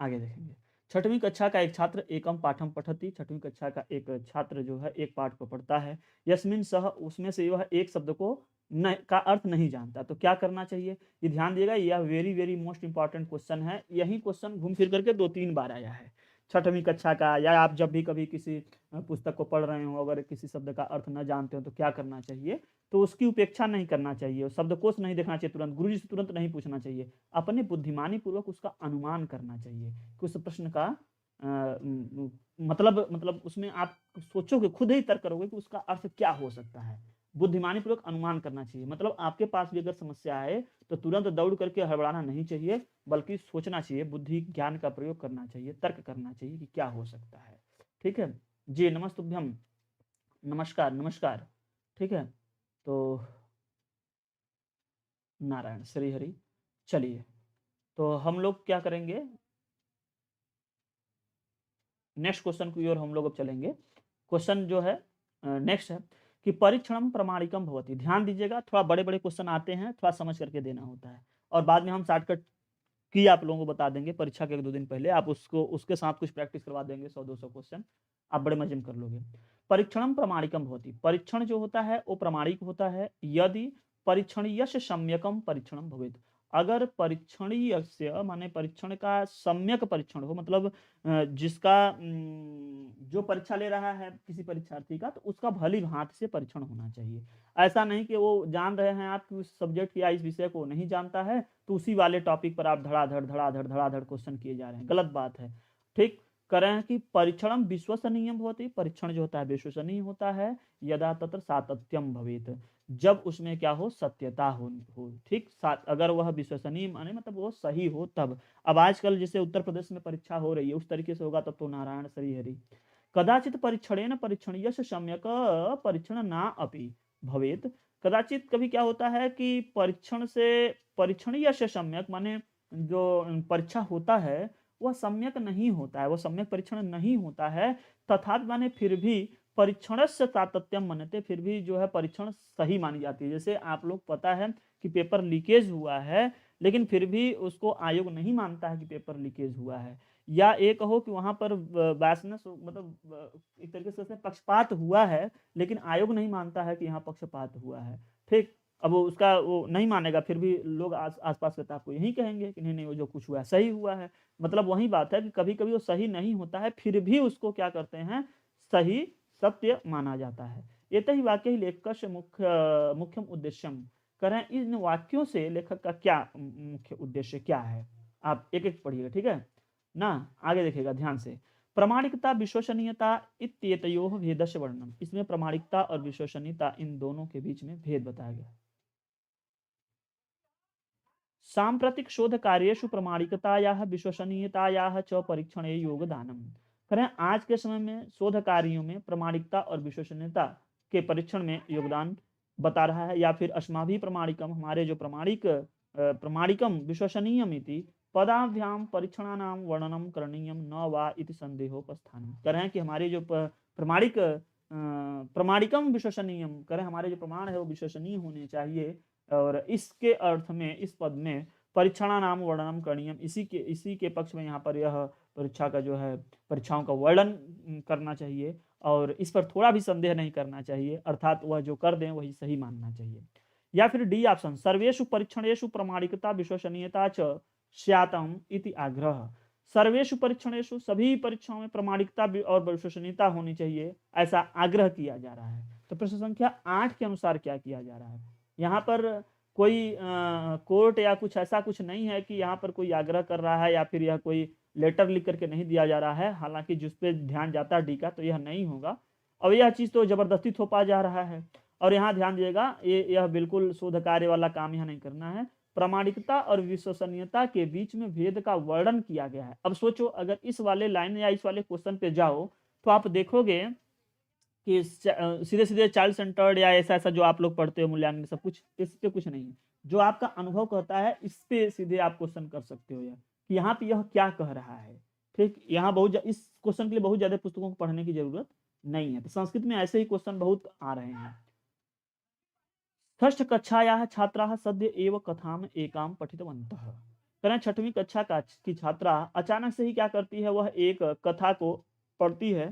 आगे देखेंगे। छठवीं कक्षा का एक छात्र एकम पाठम पठति, छठवीं कक्षा का एक छात्र जो है एक पाठ को पढ़ता है, यस्मिन सह, उसमें से वह एक शब्द को न का अर्थ नहीं जानता, तो क्या करना चाहिए? ये ध्यान दिएगा, यह very very most important question है। यही क्वेश्चन घूम फिर करके 2-3 बार आया है छठवीं कक्षा का, या आप जब भी कभी किसी पुस्तक को पढ़ रहे हो, अगर किसी शब्द का अर्थ न जानते हो तो क्या करना चाहिए? तो उसकी उपेक्षा नहीं करना चाहिए, शब्दकोश नहीं देखना चाहिए तुरंत, गुरुजी से तुरंत नहीं पूछना चाहिए, अपने बुद्धिमानी पूर्वक उसका अनुमान करना चाहिए कि उस प्रश्न का मतलब उसमें आप सोचोगे, खुद ही तर्क करोगे कि उसका अर्थ क्या हो सकता है। बुद्धिमानी पूर्वक अनुमान करना चाहिए, मतलब आपके पास भी अगर समस्या है तो तुरंत दौड़ करके हड़बड़ाना नहीं चाहिए, बल्कि सोचना चाहिए, बुद्धि ज्ञान का प्रयोग करना चाहिए, तर्क करना चाहिए कि क्या हो सकता है। ठीक है जी, नमस्तुभ्यम, नमस्कार नमस्कार। ठीक है, तो नारायण श्री हरि। चलिए, तो हम लोग क्या करेंगे, नेक्स्ट क्वेश्चन की ओर हम लोग अब चलेंगे। क्वेश्चन जो है नेक्स्ट है कि परीक्षणम प्रमाणिकम भवति। ध्यान दीजिएगा, थोड़ा बड़े बड़े क्वेश्चन आते हैं, थोड़ा समझ करके देना होता है, और बाद में हम शॉर्टकट की आप लोगों को बता देंगे। परीक्षा के 1-2 दिन पहले आप उसको उसके साथ कुछ प्रैक्टिस करवा देंगे, 100-200 क्वेश्चन आप बड़े मजे में कर लोगे। परीक्षणम प्रमाणिकम भवति, परीक्षण जो होता है वो प्रमाणिक होता है यदि परीक्षणीयश सम्यकम परीक्षणम भवेत्। अगर परीक्षणीय माने परीक्षण का सम्यक परीक्षण हो, मतलब जिसका जो परीक्षा ले रहा है किसी परीक्षार्थी का, तो उसका भली भांति से परीक्षण होना चाहिए। ऐसा नहीं कि वो जान रहे हैं आप कि उस सब्जेक्ट या इस विषय को नहीं जानता है, तो उसी वाले टॉपिक पर आप धड़ाधड़ क्वेश्चन किए जा रहे हैं, गलत बात है। ठीक, कह रहे हैं कि परीक्षणम विश्वसनीय होती, परीक्षण जो होता है विश्वसनीय होता है, यदा तत्र सातत्यम भवेत, जब उसमें क्या हो, सत्यता हो। ठीक, अगर वह विश्वसनीय माने मतलब वो सही हो तब। अब आजकल जैसे उत्तर प्रदेश में परीक्षा हो रही है उस तरीके से होगा तब तो नारायण श्री हरि। कदाचित परीक्षणेन परीक्षणीयस्य सम्यक परीक्षण ना अपि भवेत। कदाचित कभी क्या होता है कि परीक्षण से परीक्षणीयस्य सम्यक माने जो परीक्षा होता है वह सम्यक नहीं होता है, वह सम्यक परीक्षण नहीं होता है, तथापि माने फिर भी परीक्षणस्य सातत्यम मनते, फिर भी जो है परीक्षण सही मानी जाती है। जैसे आप लोग पता है कि पेपर लीकेज हुआ है, लेकिन फिर भी उसको आयोग नहीं मानता है कि पेपर लीकेज हुआ है, या ये कहो कि वहां पर बायसनेस मतलब एक तरीके से पक्षपात हुआ है, लेकिन आयोग नहीं मानता है कि यहाँ पक्षपात हुआ है। ठीक, अब वो उसका वो नहीं मानेगा, फिर भी लोग आसपास के आपको यही कहेंगे कि नहीं नहीं वो जो कुछ हुआ है सही हुआ है। मतलब वही बात है कि कभी कभी वो सही नहीं होता है, फिर भी उसको क्या करते हैं, सही सत्य माना जाता है। एतहि वाक्य लेखक मुख्यम उद्देश्यम, करें इन वाक्यों से लेखक का क्या मुख्य उद्देश्य क्या है, आप एक एक पढ़िएगा, ठीक है ना। आगे देखिएगा ध्यान से। प्रामाणिकता विश्वसनीयता इत्येतयोः भेदस्य वर्णनम, इसमें प्रामाणिकता और विश्वसनीयता इन दोनों के बीच में भेद बताया गया। सांप्रतिक शोध कार्येषु प्रामाणिकतायाः विश्वसनीयतायाः च परीक्षणे योगदानम, करें आज के समय में शोध कार्यों में प्रामाणिकता और विश्वसनीयता के परीक्षण में योगदान बता रहा है। या फिर अस्माभि प्रमाणिकम, हमारे जो प्रमाणिकम विश्वसनीयम इति पदाभ्याम परीक्षणानाम वर्णनम करणीयम न वा इति संदेहोपस्थानम, करें कि हमारे जो प्रमाणिकम विश्वसनीयम, करें हमारे जो प्रमाण है वो विश्वसनीय होने चाहिए, और इसके अर्थ में इस पद में परीक्षणा नाम वर्णनम करणीयम, इसी के पक्ष में यहाँ पर यह परीक्षा का जो है परीक्षाओं का वर्णन करना चाहिए, और इस पर थोड़ा भी संदेह नहीं करना चाहिए, अर्थात वह जो कर दें वही सही मानना चाहिए। या फिर डी ऑप्शन, सर्वेषु परीक्षणेषु प्रामाणिकता विश्वसनीयता च स्यातम इति आग्रह, सर्वेषु परीक्षणेषु सभी परीक्षाओं में प्रामाणिकता और विश्वसनीयता होनी चाहिए, ऐसा आग्रह किया जा रहा है। तो प्रश्न संख्या 8 के अनुसार क्या किया जा रहा है, यहाँ पर कोई कोर्ट या कुछ ऐसा कुछ नहीं है कि यहाँ पर कोई आग्रह कर रहा है, या फिर यह कोई लेटर लिख करके नहीं दिया जा रहा है, हालांकि जिस पे ध्यान जाता है डी का तो यह नहीं होगा। अब यह चीज तो जबरदस्ती थोपा जा रहा है, और यहाँ ध्यान दिएगा यह बिल्कुल शोध कार्य वाला काम यहाँ नहीं करना है। प्रामाणिकता और विश्वसनीयता के बीच में भेद का वर्णन किया गया है। अब सोचो, अगर इस वाले लाइन या इस वाले क्वेश्चन पे जाओ तो आप देखोगे कि सीधे सीधे चाइल्ड सेंटर्ड या ऐसा ऐसा जो आप लोग पढ़ते हो मूल्यांकन सब कुछ, इस पे कुछ नहीं है। जो आपका अनुभव कहता है इस पे सीधे आप क्वेश्चन कर सकते हो, या कि यहाँ पे यह क्या कह रहा है। ठीक, यहाँ इस क्वेश्चन के लिए बहुत ज्यादा पुस्तकों को पढ़ने की जरूरत नहीं है। तो संस्कृत में ऐसे ही क्वेश्चन बहुत आ रहे हैं। षष्ठ कक्षायाः छात्राः सद्य एव कथाम एकाम पठितवन्तः। करें छठवीं कक्षा की छात्रा अचानक से ही क्या करती है, वह एक कथा को पढ़ती है।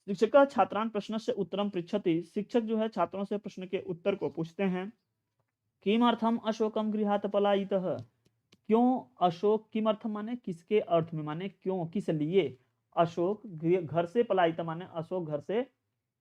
शिक्षक छात्रान प्रश्न से उत्तरम पृच्छति, शिक्षक जो है छात्रों से प्रश्न के उत्तर को पूछते हैं। किमर्थम अशोकम गृहात् पलायितः, क्यों अशोक, किमर्थम माने किसके अर्थ में, माने क्यों, किस लिए अशोक घर से पलायित माने अशोक घर से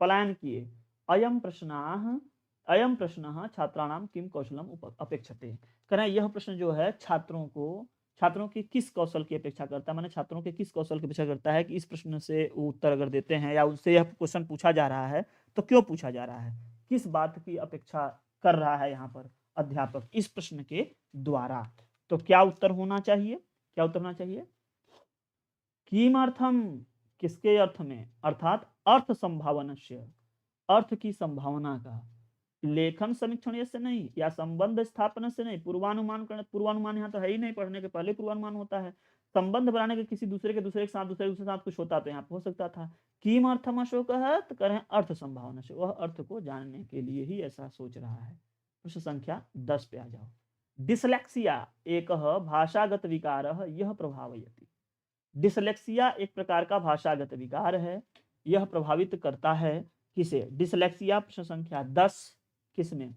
पलायन किए। अयम प्रश्नः छात्राणाम किम कौशलम अपेक्षते, करें यह प्रश्न जो है छात्रों के किस कौशल की अपेक्षा करता है, माने छात्रों के किस कौशल की अपेक्षा करता है कि इस प्रश्न से उत्तर अगर देते हैं या उनसे यह क्वेश्चन पूछा जा रहा है तो क्यों पूछा जा रहा है, किस बात की अपेक्षा कर रहा है यहाँ पर अध्यापक इस प्रश्न के द्वारा। तो क्या उत्तर होना चाहिए, क्या उत्तर होना चाहिए, किमर्थम किसके अर्थ में, अर्थात अर्थ संभावनस्य, अर्थ की संभावना का, लेखन समीक्षण से नहीं या संबंध स्थापना से नहीं, पूर्वानुमान करना, पूर्वानुमान यहाँ तो है ही नहीं, पढ़ने के पहले पूर्वानुमान होता है, संबंध बनाने के किसी दूसरे के साथ कुछ होता तो यहाँ पे हो सकता था। किमर्थम अशोक है तो करें अर्थ संभावना से, वह अर्थ को जानने के लिए ही ऐसा सोच रहा है। प्रश्न संख्या 10 पे आ जाओ। डिसलेक्सिया एक भाषागत विकार यह प्रभावयति, डिसलेक्सिया एक प्रकार का भाषागत विकार है, यह प्रभावित करता है किसे, डिसलेक्सिया। प्रश्न संख्या 10 किसमें,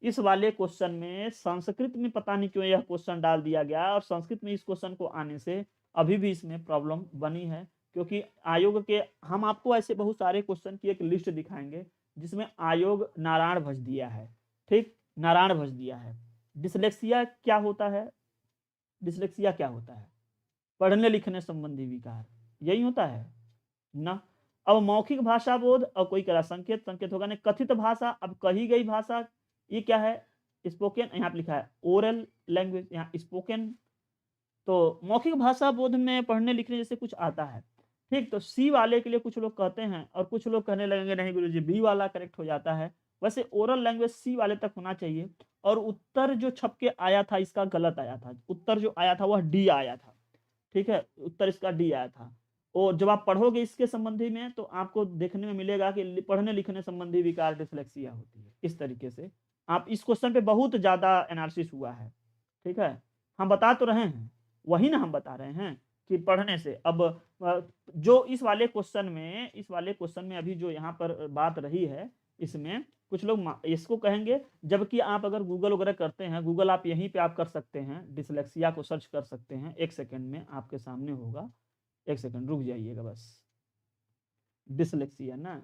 इस वाले क्वेश्चन में संस्कृत में पता नहीं क्यों यह क्वेश्चन डाल दिया गया और संस्कृत में इस क्वेश्चन को आने से अभी भी इसमें प्रॉब्लम बनी है, क्योंकि आयोग के, हम आपको ऐसे बहुत सारे क्वेश्चन की एक लिस्ट दिखाएंगे जिसमें आयोग नारायण भज दिया है, ठीक, नारायण भज दिया है। डिसलेक्सिया क्या होता है, डिसलेक्सिया क्या होता है, पढ़ने लिखने संबंधी विकार, यही होता है ना। अब मौखिक भाषा बोध और कोई करा संकेत, संकेत होगा नहीं, कथित भाषा, अब कही गई भाषा, ये क्या है, स्पोकन, यहाँ पे लिखा है ओरल लैंग्वेज, यहाँ स्पोकन, तो मौखिक भाषा बोध में पढ़ने लिखने जैसे कुछ आता है, ठीक। तो सी वाले के लिए कुछ लोग कहते हैं और कुछ लोग कहने लगेंगे नहीं गुरुजी बी वाला करेक्ट हो जाता है। वैसे ओरल लैंग्वेज सी वाले तक होना चाहिए, और उत्तर जो छप के आया था इसका गलत आया था, उत्तर जो आया था वह डी आया था, ठीक है, उत्तर इसका डी आया था। और जब आप पढ़ोगे इसके संबंधी में तो आपको देखने में मिलेगा कि पढ़ने लिखने संबंधी विकार डिसलेक्सिया होती है। इस तरीके से आप इस क्वेश्चन पे बहुत ज्यादा एनालिसिस हुआ है, ठीक है, हम बता तो रहे हैं, वही ना हम बता रहे हैं कि पढ़ने से। अब जो इस वाले क्वेश्चन में अभी जो यहाँ पर बात रही है, इसमें कुछ लोग इसको कहेंगे, जबकि आप अगर गूगल वगैरह करते हैं, गूगल आप यहीं पे आप कर सकते हैं, डिसलेक्सिया को सर्च कर सकते हैं, 1 सेकंड में आपके सामने होगा, 1 सेकंड रुक जाइएगा बस। डिसलेक्सिया ना,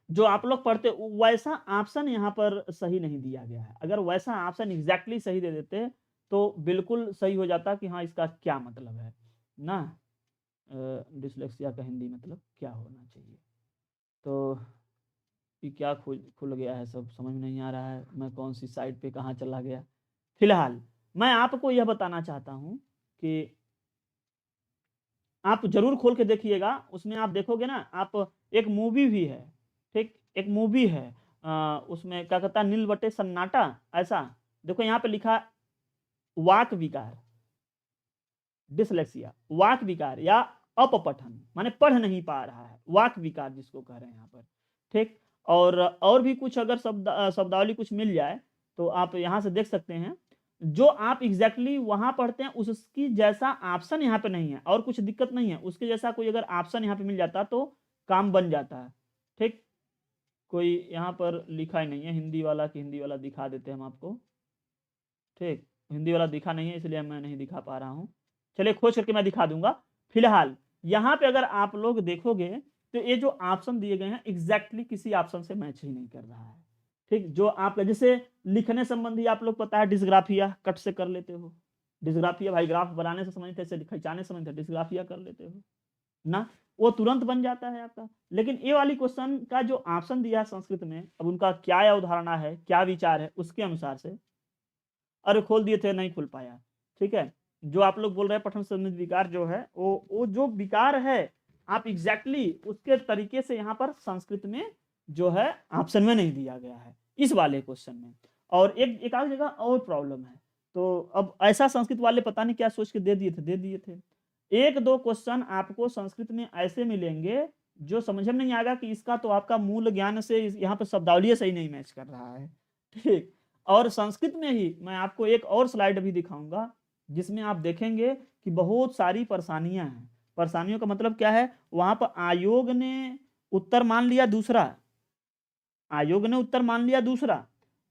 जो आप लोग पढ़ते वैसा ऑप्शन यहाँ पर सही नहीं दिया गया है, अगर वैसा ऑप्शन एग्जैक्टली सही दे देते तो बिल्कुल सही हो जाता कि हाँ इसका क्या मतलब है ना, डिसलेक्सिया का हिंदी मतलब क्या होना चाहिए। तो ये क्या खुल गया है, सब समझ में नहीं आ रहा है, मैं कौन सी साइट पे कहाँ चला गया। फिलहाल मैं आपको यह बताना चाहता हूँ कि आप जरूर खोल के देखिएगा, उसमें आप देखोगे ना, आप एक मूवी भी है, ठीक, एक मूवी है, उसमें क्या कहता है, नील बटे सन्नाटा, ऐसा देखो यहाँ पे लिखा वाक विकार, डिसलेक्सिया, वाक विकार या अपपठन माने पढ़ नहीं पा रहा है, वाक विकार जिसको कह रहे हैं यहाँ पर, ठीक। और भी कुछ अगर शब्दावली कुछ मिल जाए तो आप यहाँ से देख सकते हैं, जो आप एग्जैक्टली वहां पढ़ते हैं उसकी जैसा ऑप्शन यहाँ पे नहीं है, और कुछ दिक्कत नहीं है, उसके जैसा कोई अगर ऑप्शन यहाँ पे मिल जाता तो काम बन जाता है, ठीक। कोई यहाँ पर लिखा ही नहीं है हिंदी वाला, कि हिंदी वाला दिखा देते हैं हम आपको, ठीक, हिंदी वाला दिखा नहीं है इसलिए मैं नहीं दिखा पा रहा हूँ, चलिए खोज करके मैं दिखा दूंगा। फिलहाल यहाँ पे अगर आप लोग देखोगे तो ये जो ऑप्शन दिए गए हैं एग्जैक्टली किसी ऑप्शन से मैच ही नहीं कर रहा है, ठीक। जो आप जैसे लिखने संबंधी आप लोग पता है डिस्ग्राफिया कट से कर लेते हो, डिस्ग्राफिया भाई ग्राफ बनाने से समझते हैं, खिंचाने से समझते हैं, डिस्ग्राफिया कर लेते हो ना, वो तुरंत बन जाता है आपका। लेकिन ये वाली क्वेश्चन का जो ऑप्शन दिया है संस्कृत में, अब उनका क्या अवधारणा है, क्या विचार है, उसके अनुसार से अरे खोल दिए थे नहीं खुल पाया, ठीक है। जो आप लोग बोल रहे हैं पठन संबंधी विकार जो है वो जो विकार है आप एग्जैक्टली उसके तरीके से यहाँ पर संस्कृत में जो है ऑप्शन में नहीं दिया गया है इस वाले क्वेश्चन में। और एक आध जगह और प्रॉब्लम है, तो अब ऐसा संस्कृत वाले पता नहीं क्या सोच के दे दिए थे। एक दो क्वेश्चन आपको संस्कृत में ऐसे मिलेंगे जो समझ में नहीं आएगा कि इसका तो आपका मूल ज्ञान से यहाँ पर शब्दावली सही नहीं मैच कर रहा है, ठीक। और संस्कृत में ही मैं आपको एक और स्लाइड भी दिखाऊँगा, जिसमें आप देखेंगे कि बहुत सारी परेशानियाँ हैं। परेशानियों का मतलब क्या है, वहाँ पर आयोग ने उत्तर मान लिया दूसरा, आयोग ने उत्तर मान लिया दूसरा,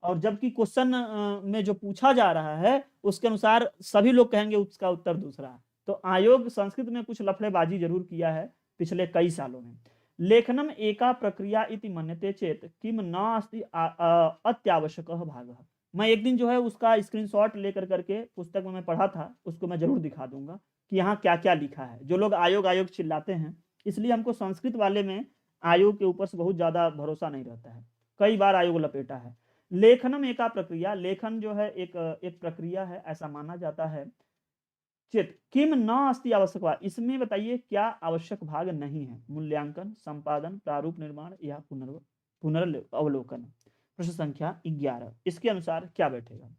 और जबकि क्वेश्चन में जो पूछा जा रहा है, उसके अनुसार सभी लोग कहेंगे उसका उत्तर दूसरा है। तो आयोग संस्कृत में कुछ लफड़ेबाजी ज़रूर किया है पिछले कई सालों में। लेखनम एका प्रक्रिया इति मन्यते चेत किम नास्ति अत्यावश्यकः भागः। मैं एक दिन जो है उसका स्क्रीनशॉट लेकर करके पुस्तक में मैं पढ़ा था, उसको मैं ज़रूर दिखा दूँगा कि यहाँ क्या-क्या लिखा है। जो लोग आयोग, आयोग चिल्लाते हैं, इसलिए हमको संस्कृत वाले में आयोग के ऊपर से बहुत ज़्यादा भरोसा नहीं रहता है। कई बार आयोग लपेटा है। लेखनम एका प्रक्रिया, लेखन जो है एक प्रक्रिया है, ऐसा माना जाता है। चेत किम न अस्ति आवश्यक भाग, इसमें बताइए क्या आवश्यक भाग नहीं है? मूल्यांकन, संपादन, प्रारूप निर्माण या पुनर्अवलोकन। प्रश्न संख्या 11 इसके अनुसार क्या बैठेगा?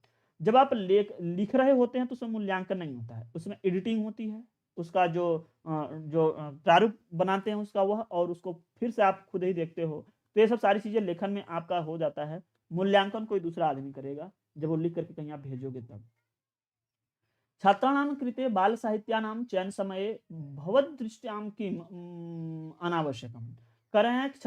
जब आप लिख रहे होते हैं तो उसमें मूल्यांकन नहीं होता है, उसमें एडिटिंग होती है, उसका जो प्रारूप बनाते हैं उसका वह, और उसको फिर से आप खुद ही देखते हो। तो ये सब सारी चीज़ें लेखन में आपका हो जाता है। मूल्यांकन कोई दूसरा आदमी करेगा, जब वो लिख करके कहीं आप भेजोगे तब। छात्राणां कृते बालसाहित्यानां चयनसमये भवद्दृष्ट्यां किम् अनावश्यकम्। कह रहे हैं कि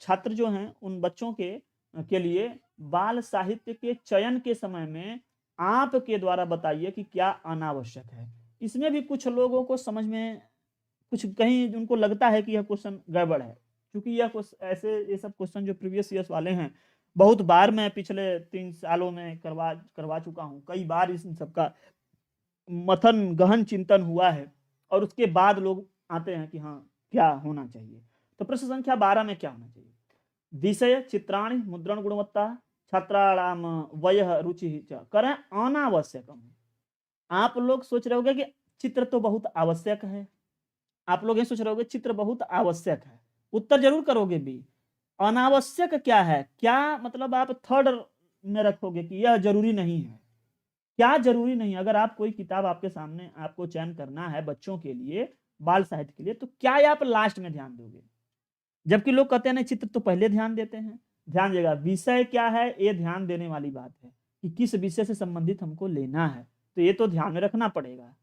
छात्र जो हैं उन बच्चों के लिए बाल साहित्य के चयन के समय में आपके द्वारा बताइए कि क्या अनावश्यक है। इसमें भी कुछ लोगों को समझ में कुछ कहीं उनको लगता है कि यह क्वेश्चन गड़बड़ है, क्योंकि यह ऐसे ये सब क्वेश्चन जो प्रीवियस ईयर्स वाले हैं, बहुत बार मैं पिछले 3 सालों में करवा करवा चुका हूँ। कई बार इस सबका मथन, गहन चिंतन हुआ है, और उसके बाद लोग आते हैं कि हाँ, क्या होना चाहिए। तो प्रश्न संख्या 12 में क्या होना चाहिए? विषय, चित्राणि, मुद्रण गुणवत्ता, छात्राणां वयः रुचिः च। करें अनावश्यकम्। आप लोग सोच रहे होंगे कि चित्र तो बहुत आवश्यक है। आप लोग ये सोच रहे होंगे चित्र बहुत आवश्यक है। उत्तर ज़रूर करोगे बी। अनावश्यक क्या है? क्या मतलब आप थर्ड में रखोगे कि यह ज़रूरी नहीं है। क्या ज़रूरी नहीं है? अगर आप कोई किताब आपके सामने आपको चयन करना है बच्चों के लिए, बाल साहित्य के लिए, तो क्या ये आप लास्ट में ध्यान दोगे? जबकि लोग कहते हैं नहीं, चित्र तो पहले ध्यान देते हैं। ध्यान दिएगा, विषय क्या है ये ध्यान देने वाली बात है कि किस विषय से संबंधित हमको लेना है, तो ये तो ध्यान में रखना पड़ेगा।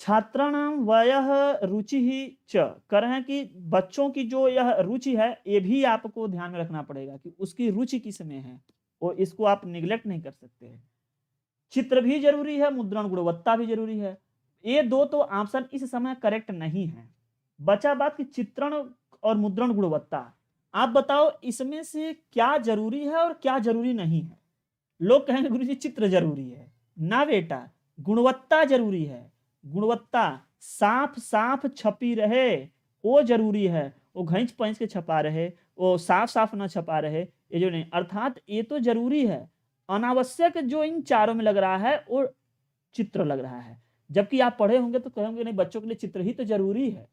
छात्राणां वयः रुचिः च, कह रहे हैं कि बच्चों की जो यह रुचि है, ये भी आपको ध्यान में रखना पड़ेगा कि उसकी रुचि किस में है, और इसको आप निग्लेक्ट नहीं कर सकते हैं। चित्र भी ज़रूरी है, मुद्रण गुणवत्ता भी ज़रूरी है। ये 2 तो ऑप्शन इस समय करेक्ट नहीं है। बचा बात कि चित्रण और मुद्रण गुणवत्ता। आप बताओ इसमें से क्या ज़रूरी है और क्या ज़रूरी नहीं है? लोग कहेंगे गुरुजी चित्र ज़रूरी है। ना बेटा, गुणवत्ता ज़रूरी है। गुणवत्ता साफ-साफ छपी रहे, वो ज़रूरी है। वो घैंच-पैंच के छपा रहे, वो साफ-साफ ना छपा रहे, ये जो नहीं, अर्थात ये तो ज़रूरी है। अनावश्यक जो इन चारों में लग रहा है, वो चित्र लग रहा है। जबकि आप पढ़े होंगे तो कहोगे नहीं, बच्चों के लिए चित्र ही तो ज़रूरी है।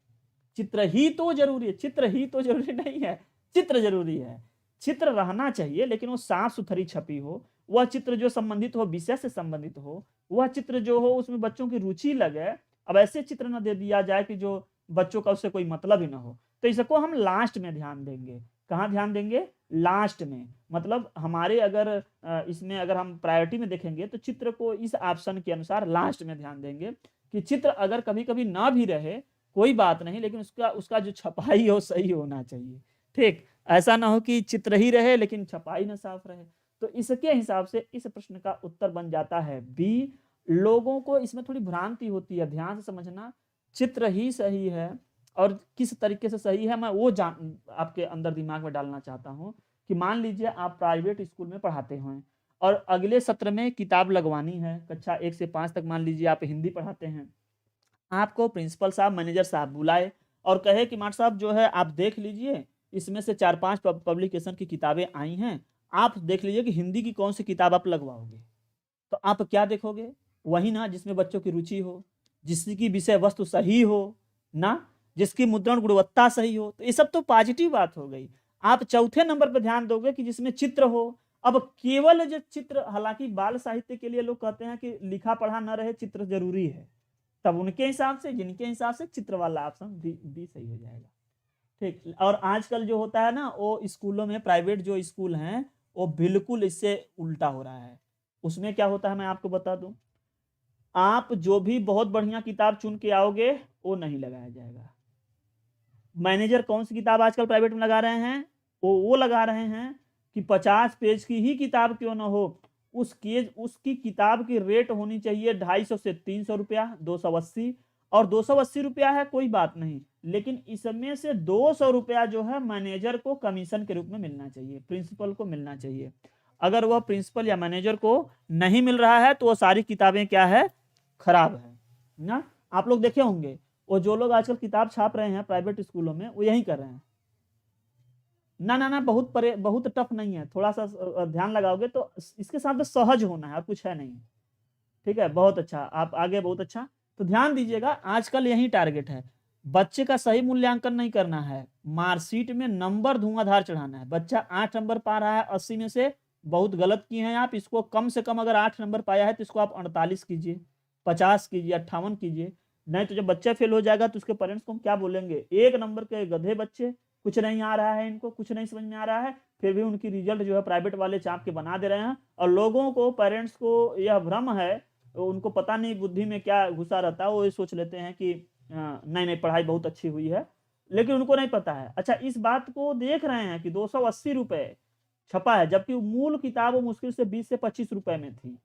चित्र ही तो ज़रूरी है, चित्र ही तो ज़रूरी नहीं है, चित्र ज़रूरी है। चित्र रहना चाहिए, लेकिन वो साफ-सुथरी छपी हो, वह चित्र जो संबंधित हो, विषय से संबंधित हो, वह चित्र जो हो उसमें बच्चों की रुचि लगे। अब ऐसे चित्र ना दे दिया जाए कि जो बच्चों का उससे कोई मतलब ही ना हो। तो इसको हम लास्ट में ध्यान देंगे। कहाँ ध्यान देंगे? लास्ट में। मतलब हमारे अगर इसमें अगर हम प्रायोरिटी में देखेंगे तो चित्र को इस ऑप्शन के अनुसार लास्ट में ध्यान देंगे कि चित्र अगर कभी-कभी ना भी रहे, कोई बात नहीं, लेकिन उसका उसका जो छपाई हो सही होना चाहिए। ठीक? ऐसा ना हो कि चित्र ही रहे लेकिन छपाई ना साफ रहे। तो इसके हिसाब से इस प्रश्न का उत्तर बन जाता है बी। लोगों को इसमें थोड़ी भ्रांति होती है, ध्यान से समझना। चित्र ही सही है, और किस तरीके से सही है मैं वो जान आपके अंदर दिमाग में डालना चाहता हूँ कि मान लीजिए आप प्राइवेट स्कूल में पढ़ाते हैं और अगले सत्र में किताब लगवानी है, कक्षा 1 से 5 तक मान लीजिए आप हिंदी पढ़ाते हैं। आपको प्रिंसिपल साहब, मैनेजर साहब बुलाए और कहे कि मास्टर साहब जो है आप देख लीजिए, इसमें से 4-5 पब्लिकेशन की किताबें आई हैं, आप देख लीजिए कि हिंदी की कौन सी किताब आप लगवाओगे। तो आप क्या देखोगे? वही ना जिसमें बच्चों की रुचि हो, जिसकी विषय वस्तु सही हो, ना? जिसकी मुद्रण गुणवत्ता सही हो। तो ये सब तो पॉजिटिव बात हो गई। आप चौथे नंबर पे ध्यान दोगे कि जिसमें चित्र हो। अब केवल जो चित्र, हालाँकि बाल साहित्य के लिए लोग कहते हैं कि लिखा पढ़ा ना रहे, चित्र ज़रूरी है। तब उनके हिसाब से, जिनके हिसाब से चित्र वाला ऑप्शन बी सही हो जाएगा। ठीक। और आजकल जो होता है ना, वो स्कूलों में, प्राइवेट जो स्कूल हैं, वो बिल्कुल इससे उल्टा हो रहा है। उसमें क्या होता है मैं आपको बता दूं, आप जो भी बहुत बढ़िया किताब चुन के आओगे वो नहीं लगाया जाएगा। मैनेजर कौन सी किताब आजकल प्राइवेट में लगा रहे हैं, वो लगा रहे हैं कि 50 पेज की ही किताब क्यों ना हो, उसकी किताब की रेट होनी चाहिए 250 से 300 रुपया, 280, और 280 रुपया है कोई बात नहीं, लेकिन इसमें से 200 रुपया जो है मैनेजर को कमीशन के रूप में मिलना चाहिए, प्रिंसिपल को मिलना चाहिए। अगर वह प्रिंसिपल या मैनेजर को नहीं मिल रहा है तो वो सारी किताबें क्या है, खराब है ना। आप लोग देखे होंगे वो जो लोग आजकल किताब छाप रहे हैं प्राइवेट स्कूलों में, वो यही कर रहे हैं। ना ना ना, बहुत टफ नहीं है, थोड़ा सा ध्यान लगाओगे तो इसके साथ बस सहज होना है और कुछ है नहीं। ठीक है, बहुत अच्छा, आप आगे बहुत अच्छा। तो ध्यान दीजिएगा, आजकल यही टारगेट है, बच्चे का सही मूल्यांकन नहीं करना है, मार्कशीट में नंबर धुआंधार चढ़ाना है। बच्चा 8 नंबर पा रहा है 80 में से, बहुत गलत किए हैं आप, इसको कम से कम अगर 8 नंबर पाया है तो इसको आप 48 कीजिए, 50 कीजिए, 58 कीजिए। नहीं तो जब बच्चा फेल हो जाएगा तो उसके पेरेंट्स को हम क्या बोलेंगे, 1 नंबर के गधे बच्चे, कुछ नहीं आ रहा है, इनको कुछ नहीं समझ में आ रहा है, फिर भी उनकी रिजल्ट जो है प्राइवेट वाले चाप के बना दे रहे हैं। और लोगों को, पेरेंट्स को यह भ्रम है, तो उनको पता नहीं बुद्धि में क्या घुसा रहता है, वो ये सोच लेते हैं कि नहीं नहीं पढ़ाई बहुत अच्छी हुई है, लेकिन उनको नहीं पता है। अच्छा, इस बात को देख रहे हैं कि 280 रुपए छपा है, जबकि मूल किताब वो मुश्किल से 20 से 25 रुपए में थी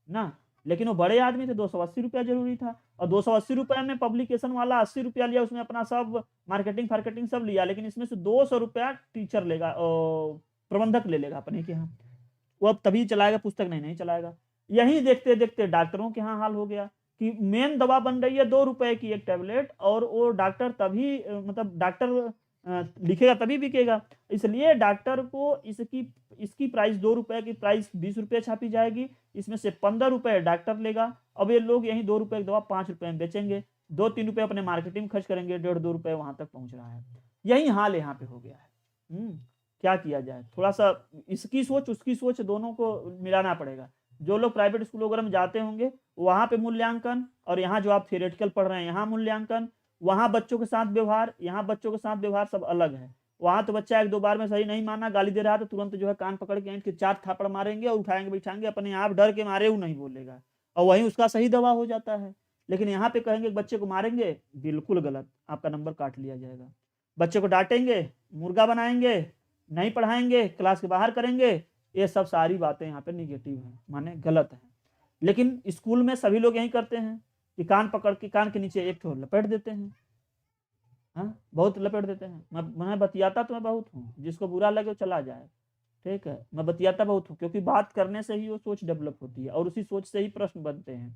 ना, लेकिन वो बड़े आदमी थे, 280 रुपया जरूरी था। और 280 रुपए में पब्लिकेशन वाला 80 रुपया लिया, उसमें अपना सब मार्केटिंग फार्केटिंग सब लिया, लेकिन इसमें से 200 रुपया टीचर लेगा, प्रबंधक ले लेगा अपने के यहाँ, वो अब तभी चलाएगा, पुस्तक नहीं नहीं चलाएगा। यही देखते देखते डॉक्टरों के यहाँ हाल हो गया कि मेन दवा बन रही है 2 रुपए की एक टैबलेट, और वो डॉक्टर तभी मतलब डॉक्टर लिखेगा तभी बिकेगा, इसलिए डॉक्टर को इसकी इसकी प्राइस 2 रुपए की प्राइस 20 रुपए छापी जाएगी, इसमें से 15 रुपए डॉक्टर लेगा। अब ये लोग यही 2 रुपए की दवा 5 रुपए में बेचेंगे, 2-3 रुपए अपने मार्केटिंग खर्च करेंगे, 1.5-2 रुपए वहां तक पहुंच रहा है। यही हाल यहाँ पे हो गया है। क्या किया जाए, थोड़ा सा इसकी सोच उसकी सोच दोनों को मिलाना पड़ेगा। जो लोग प्राइवेट स्कूल वगैरह में जाते होंगे वहां पे मूल्यांकन, और यहाँ जो आप थियोरेटिकल पढ़ रहे हैं यहाँ मूल्यांकन, वहां बच्चों के साथ व्यवहार, यहाँ बच्चों के साथ व्यवहार सब अलग है। वहां तो बच्चा 1-2 बार में सही नहीं माना, गाली दे रहा तो तुरंत जो है कान पकड़ के ऐंठ के 4 थापड़ मारेंगे और उठाएंगे बैठाएंगे, अपने आप डर के मारे वो नहीं बोलेगा, और वहीं उसका सही दवा हो जाता है। लेकिन यहाँ पे कहेंगे बच्चे को मारेंगे, बिल्कुल गलत, आपका नंबर काट लिया जाएगा। बच्चे को डांटेंगे, मुर्गा बनाएंगे, नहीं पढ़ाएंगे, क्लास के बाहर करेंगे, ये सब सारी बातें यहाँ पे निगेटिव हैं, माने गलत है। लेकिन स्कूल में सभी लोग यही करते हैं कि कान पकड़ के कान के नीचे एक ठो लपेट देते हैं। हाँ, बहुत लपेट देते हैं। मैं बतियाता तो मैं बहुत हूँ, जिसको बुरा लगे वो चला जाए, ठीक है, मैं बतियाता बहुत हूँ, क्योंकि बात करने से ही वो सोच डेवलप होती है और उसी सोच से ही प्रश्न बनते हैं।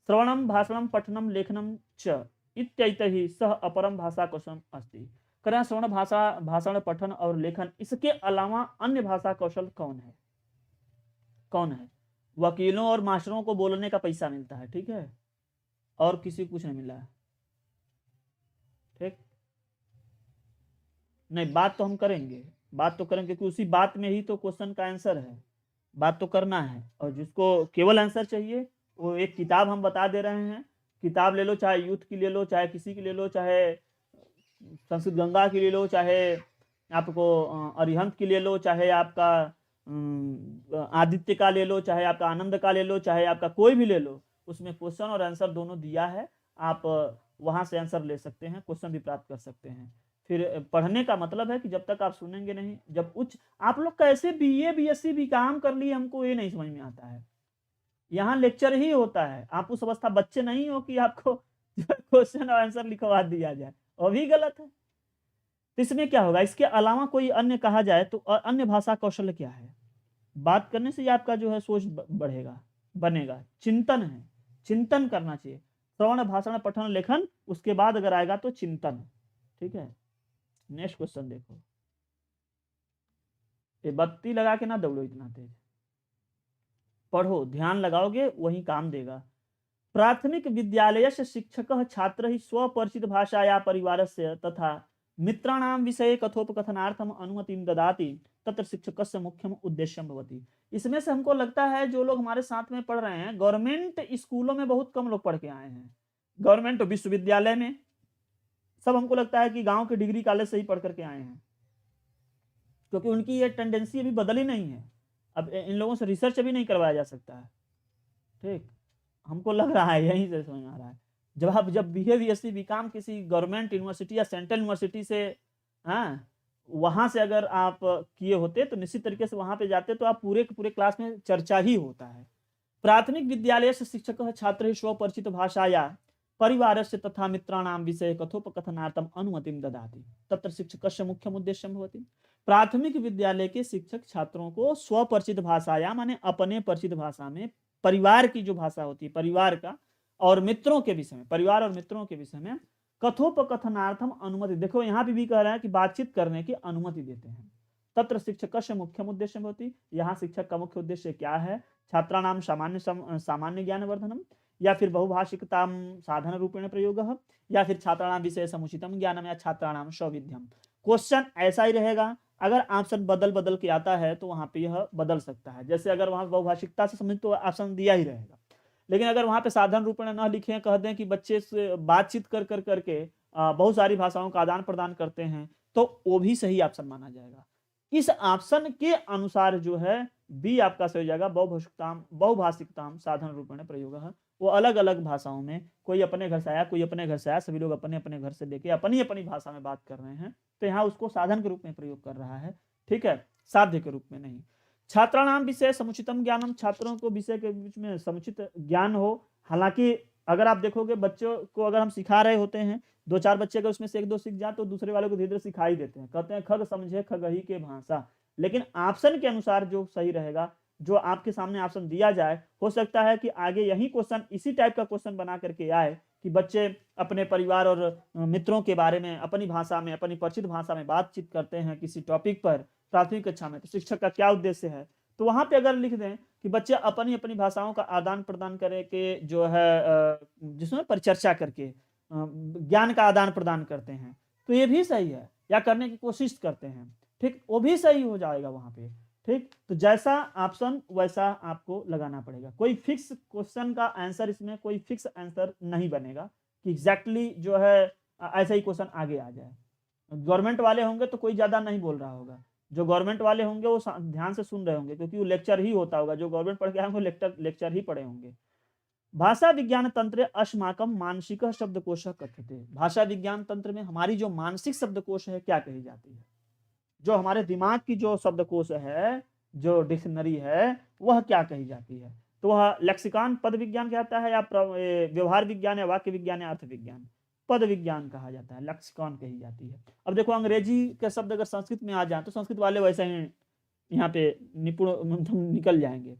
श्रवणम भाषणम पठनम लेखनम च इत्यैतहि सह अपरम भाषा कौशल अस्ति। करें श्रवण भाषा, भाषण, पठन और लेखन, इसके अलावा अन्य भाषा कौशल कौन है? कौन है? वकीलों और मास्टरों को बोलने का पैसा मिलता है, ठीक है, और किसी को कुछ नहीं मिला है। ठीक, नहीं बात तो हम करेंगे, बात तो करेंगे, क्योंकि उसी बात में ही तो क्वेश्चन का आंसर है, बात तो करना है। और जिसको केवल आंसर चाहिए वो एक किताब हम बता दे रहे हैं, किताब ले लो, चाहे यूथ की ले लो, चाहे किसी की ले लो, चाहे संस्कृत गंगा की ले लो, चाहे आपको अरिहंत की ले लो, चाहे आपका आदित्य का ले लो, चाहे आपका आनंद का ले लो, चाहे आपका कोई भी ले लो, उसमें क्वेश्चन और आंसर दोनों दिया है। आप वहां से आंसर ले सकते हैं, क्वेश्चन भी प्राप्त कर सकते हैं। फिर पढ़ने का मतलब है कि जब तक आप सुनेंगे नहीं, जब उच्च आप लोग कैसे बीए बीएससी भी काम कर लिए, हमको ये नहीं समझ में आता है। यहाँ लेक्चर ही होता है, आप उस अवस्था बच्चे नहीं हो कि आपको क्वेश्चन और आंसर लिखवा दिया जाए, वो भी गलत है। तो इसमें क्या होगा, इसके अलावा कोई अन्य कहा जाए तो अन्य भाषा कौशल क्या है? बात करने से ही आपका जो है सोच बढ़ेगा, बनेगा, चिंतन है, चिंतन करना चाहिए। श्रवण भाषण पठन लेखन, उसके बाद अगर आएगा तो चिंतन। ठीक है, नेक्स्ट क्वेश्चन देखो। ये बत्ती लगा के ना दौड़ो इतना तेज, पढ़ो, ध्यान लगाओगे वही काम देगा। प्राथमिक विद्यालय से शिक्षक छात्र ही स्वपरिचित भाषा या परिवार से तथा मित्राणाम विषय कथोपकथनार्थम अनुमति ददाति तत्र शिक्षक से मुख्यम उद्देश्यम भवति। इसमें से हमको लगता है जो लोग हमारे साथ में पढ़ रहे हैं, गवर्नमेंट स्कूलों में बहुत कम लोग पढ़ के आए हैं, गवर्नमेंट विश्वविद्यालय में सब हमको लगता है कि गांव के डिग्री कॉलेज से ही पढ़ करके आए हैं। क्योंकि उनकी ये टेंडेंसी अभी बदली नहीं है। अब इन लोगों से रिसर्च अभी नहीं करवाया जा सकता है, ठीक। हमको लग रहा है यहीं से समझ में आ रहा है। जब BA BSc BCom किसी गवर्नमेंट यूनिवर्सिटी या सेंट्रल यूनिवर्सिटी से, हाँ, वहां से अगर आप किए होते तो निश्चित तरीके से वहां पे जाते तो आप पूरे के पूरे क्लास में चर्चा ही होता है। प्राथमिक विद्यालय से शिक्षक छात्र स्वपरिचित भाषाया परिवार से तथा मित्राणाम विषय कथोपकथनार्थम अनुमतिम ददाति तत्र शिक्षकस्य मुख्यम उद्देश्यम भवति। प्राथमिक विद्यालय के शिक्षक छात्रों को स्वपरिचित भाषाया माने अपने परिचित भाषा में, परिवार की जो भाषा होती है परिवार का, और मित्रों के विषय में, परिवार और मित्रों के विषय में कथोपकथनार्थम अनुमति, देखो यहाँ पे भी कह रहा है कि बातचीत करने की अनुमति देते हैं। तत्र शिक्षकस्य मुख्यम उद्देश्यम भवति, यहाँ शिक्षक का मुख्य उद्देश्य क्या है, छात्राणाम सामान्य ज्ञान वर्धनम, या फिर बहुभाषिकताम साधन रूपेण प्रयोग, या फिर छात्राणाम विषय समुचितम ज्ञानम, या छात्राणाम सौविध्यम। क्वेश्चन ऐसा ही रहेगा। अगर ऑप्शन बदल बदल के आता है तो वहां पे यह बदल सकता है। जैसे अगर वहां बहुभाषिकता से संबंधित तो ऑप्शन दिया ही रहेगा, लेकिन अगर वहां पे साधन रूपेण न लिखे, कह दें कि बच्चे से बातचीत कर कर करके बहुत सारी भाषाओं का आदान प्रदान करते हैं, तो वो भी सही ऑप्शन माना जाएगा। इस ऑप्शन के अनुसार जो है बी आपका सही हो जाएगा, बहुभाषिकताम साधन रूपेण प्रयोग है। वो अलग अलग भाषाओं में, कोई अपने घर से आया, कोई अपने घर से आया, सभी लोग अपने अपने घर से लेके अपनी अपनी भाषा में बात कर रहे हैं, तो यहाँ उसको साधन के रूप में प्रयोग कर रहा है, ठीक है, साध्य के रूप में नहीं। छात्राणाम विषय समुचितम ज्ञानम, छात्रों को विषय के बीच में समुचित ज्ञान हो। हालांकि अगर आप देखोगे बच्चों को अगर हम सिखा रहे होते हैं, 2-4 बच्चे अगर उसमें से 1-2 सीख जाए तो दूसरे वाले को धीरे धीरे सिखा ही देते हैं, कहते हैं खग समझे खगही के भाषा। लेकिन ऑप्शन के अनुसार जो सही रहेगा, जो आपके सामने ऑप्शन दिया जाए, हो सकता है कि आगे यही क्वेश्चन इसी टाइप का क्वेश्चन बना करके आए कि बच्चे अपने परिवार और मित्रों के बारे में अपनी भाषा में, अपनी परिचित भाषा में बातचीत करते हैं किसी टॉपिक पर प्राथमिक कक्षा में, तो शिक्षक का क्या उद्देश्य है। तो वहां पे अगर लिख दें कि बच्चे अपनी अपनी भाषाओं का आदान प्रदान करें के जो है जिसमें परिचर्चा करके ज्ञान का आदान प्रदान करते हैं, तो ये भी सही है, या करने की कोशिश करते हैं, ठीक, वो भी सही हो जाएगा वहां पे, ठीक। तो जैसा ऑप्शन वैसा आपको लगाना पड़ेगा। कोई फिक्स क्वेश्चन का आंसर, इसमें कोई फिक्स आंसर नहीं बनेगा कि एग्जैक्टली जो है ऐसा ही क्वेश्चन आगे आ जाए। गवर्नमेंट वाले होंगे तो कोई ज्यादा नहीं बोल रहा होगा, जो गवर्नमेंट वाले होंगे वो ध्यान से सुन रहे होंगे, क्योंकि वो लेक्चर ही होता होगा, जो गवर्नमेंट पढ़ के आए लेक्चर ही पढ़े होंगे। भाषा विज्ञान तंत्र अस्माकम मानसिक शब्दकोश कथ्यते, भाषा विज्ञान तंत्र में हमारी जो मानसिक शब्दकोश है क्या कही जाती है, जो हमारे दिमाग की जो शब्दकोश है, जो डिक्शनरी है, वह क्या कही जाती है। तो वह लेक्सिकॉन पद विज्ञान कहता है, या व्यवहार विज्ञान, या वाक्य विज्ञान, या अर्थ विज्ञान, पद विज्ञान कहा जाता है, लेक्सिकॉन कही जाती है। अब देखो अंग्रेजी के शब्द अगर संस्कृत में आ जाए तो संस्कृत वाले वैसे ही यहाँ पे निपुण निकल जाएंगे।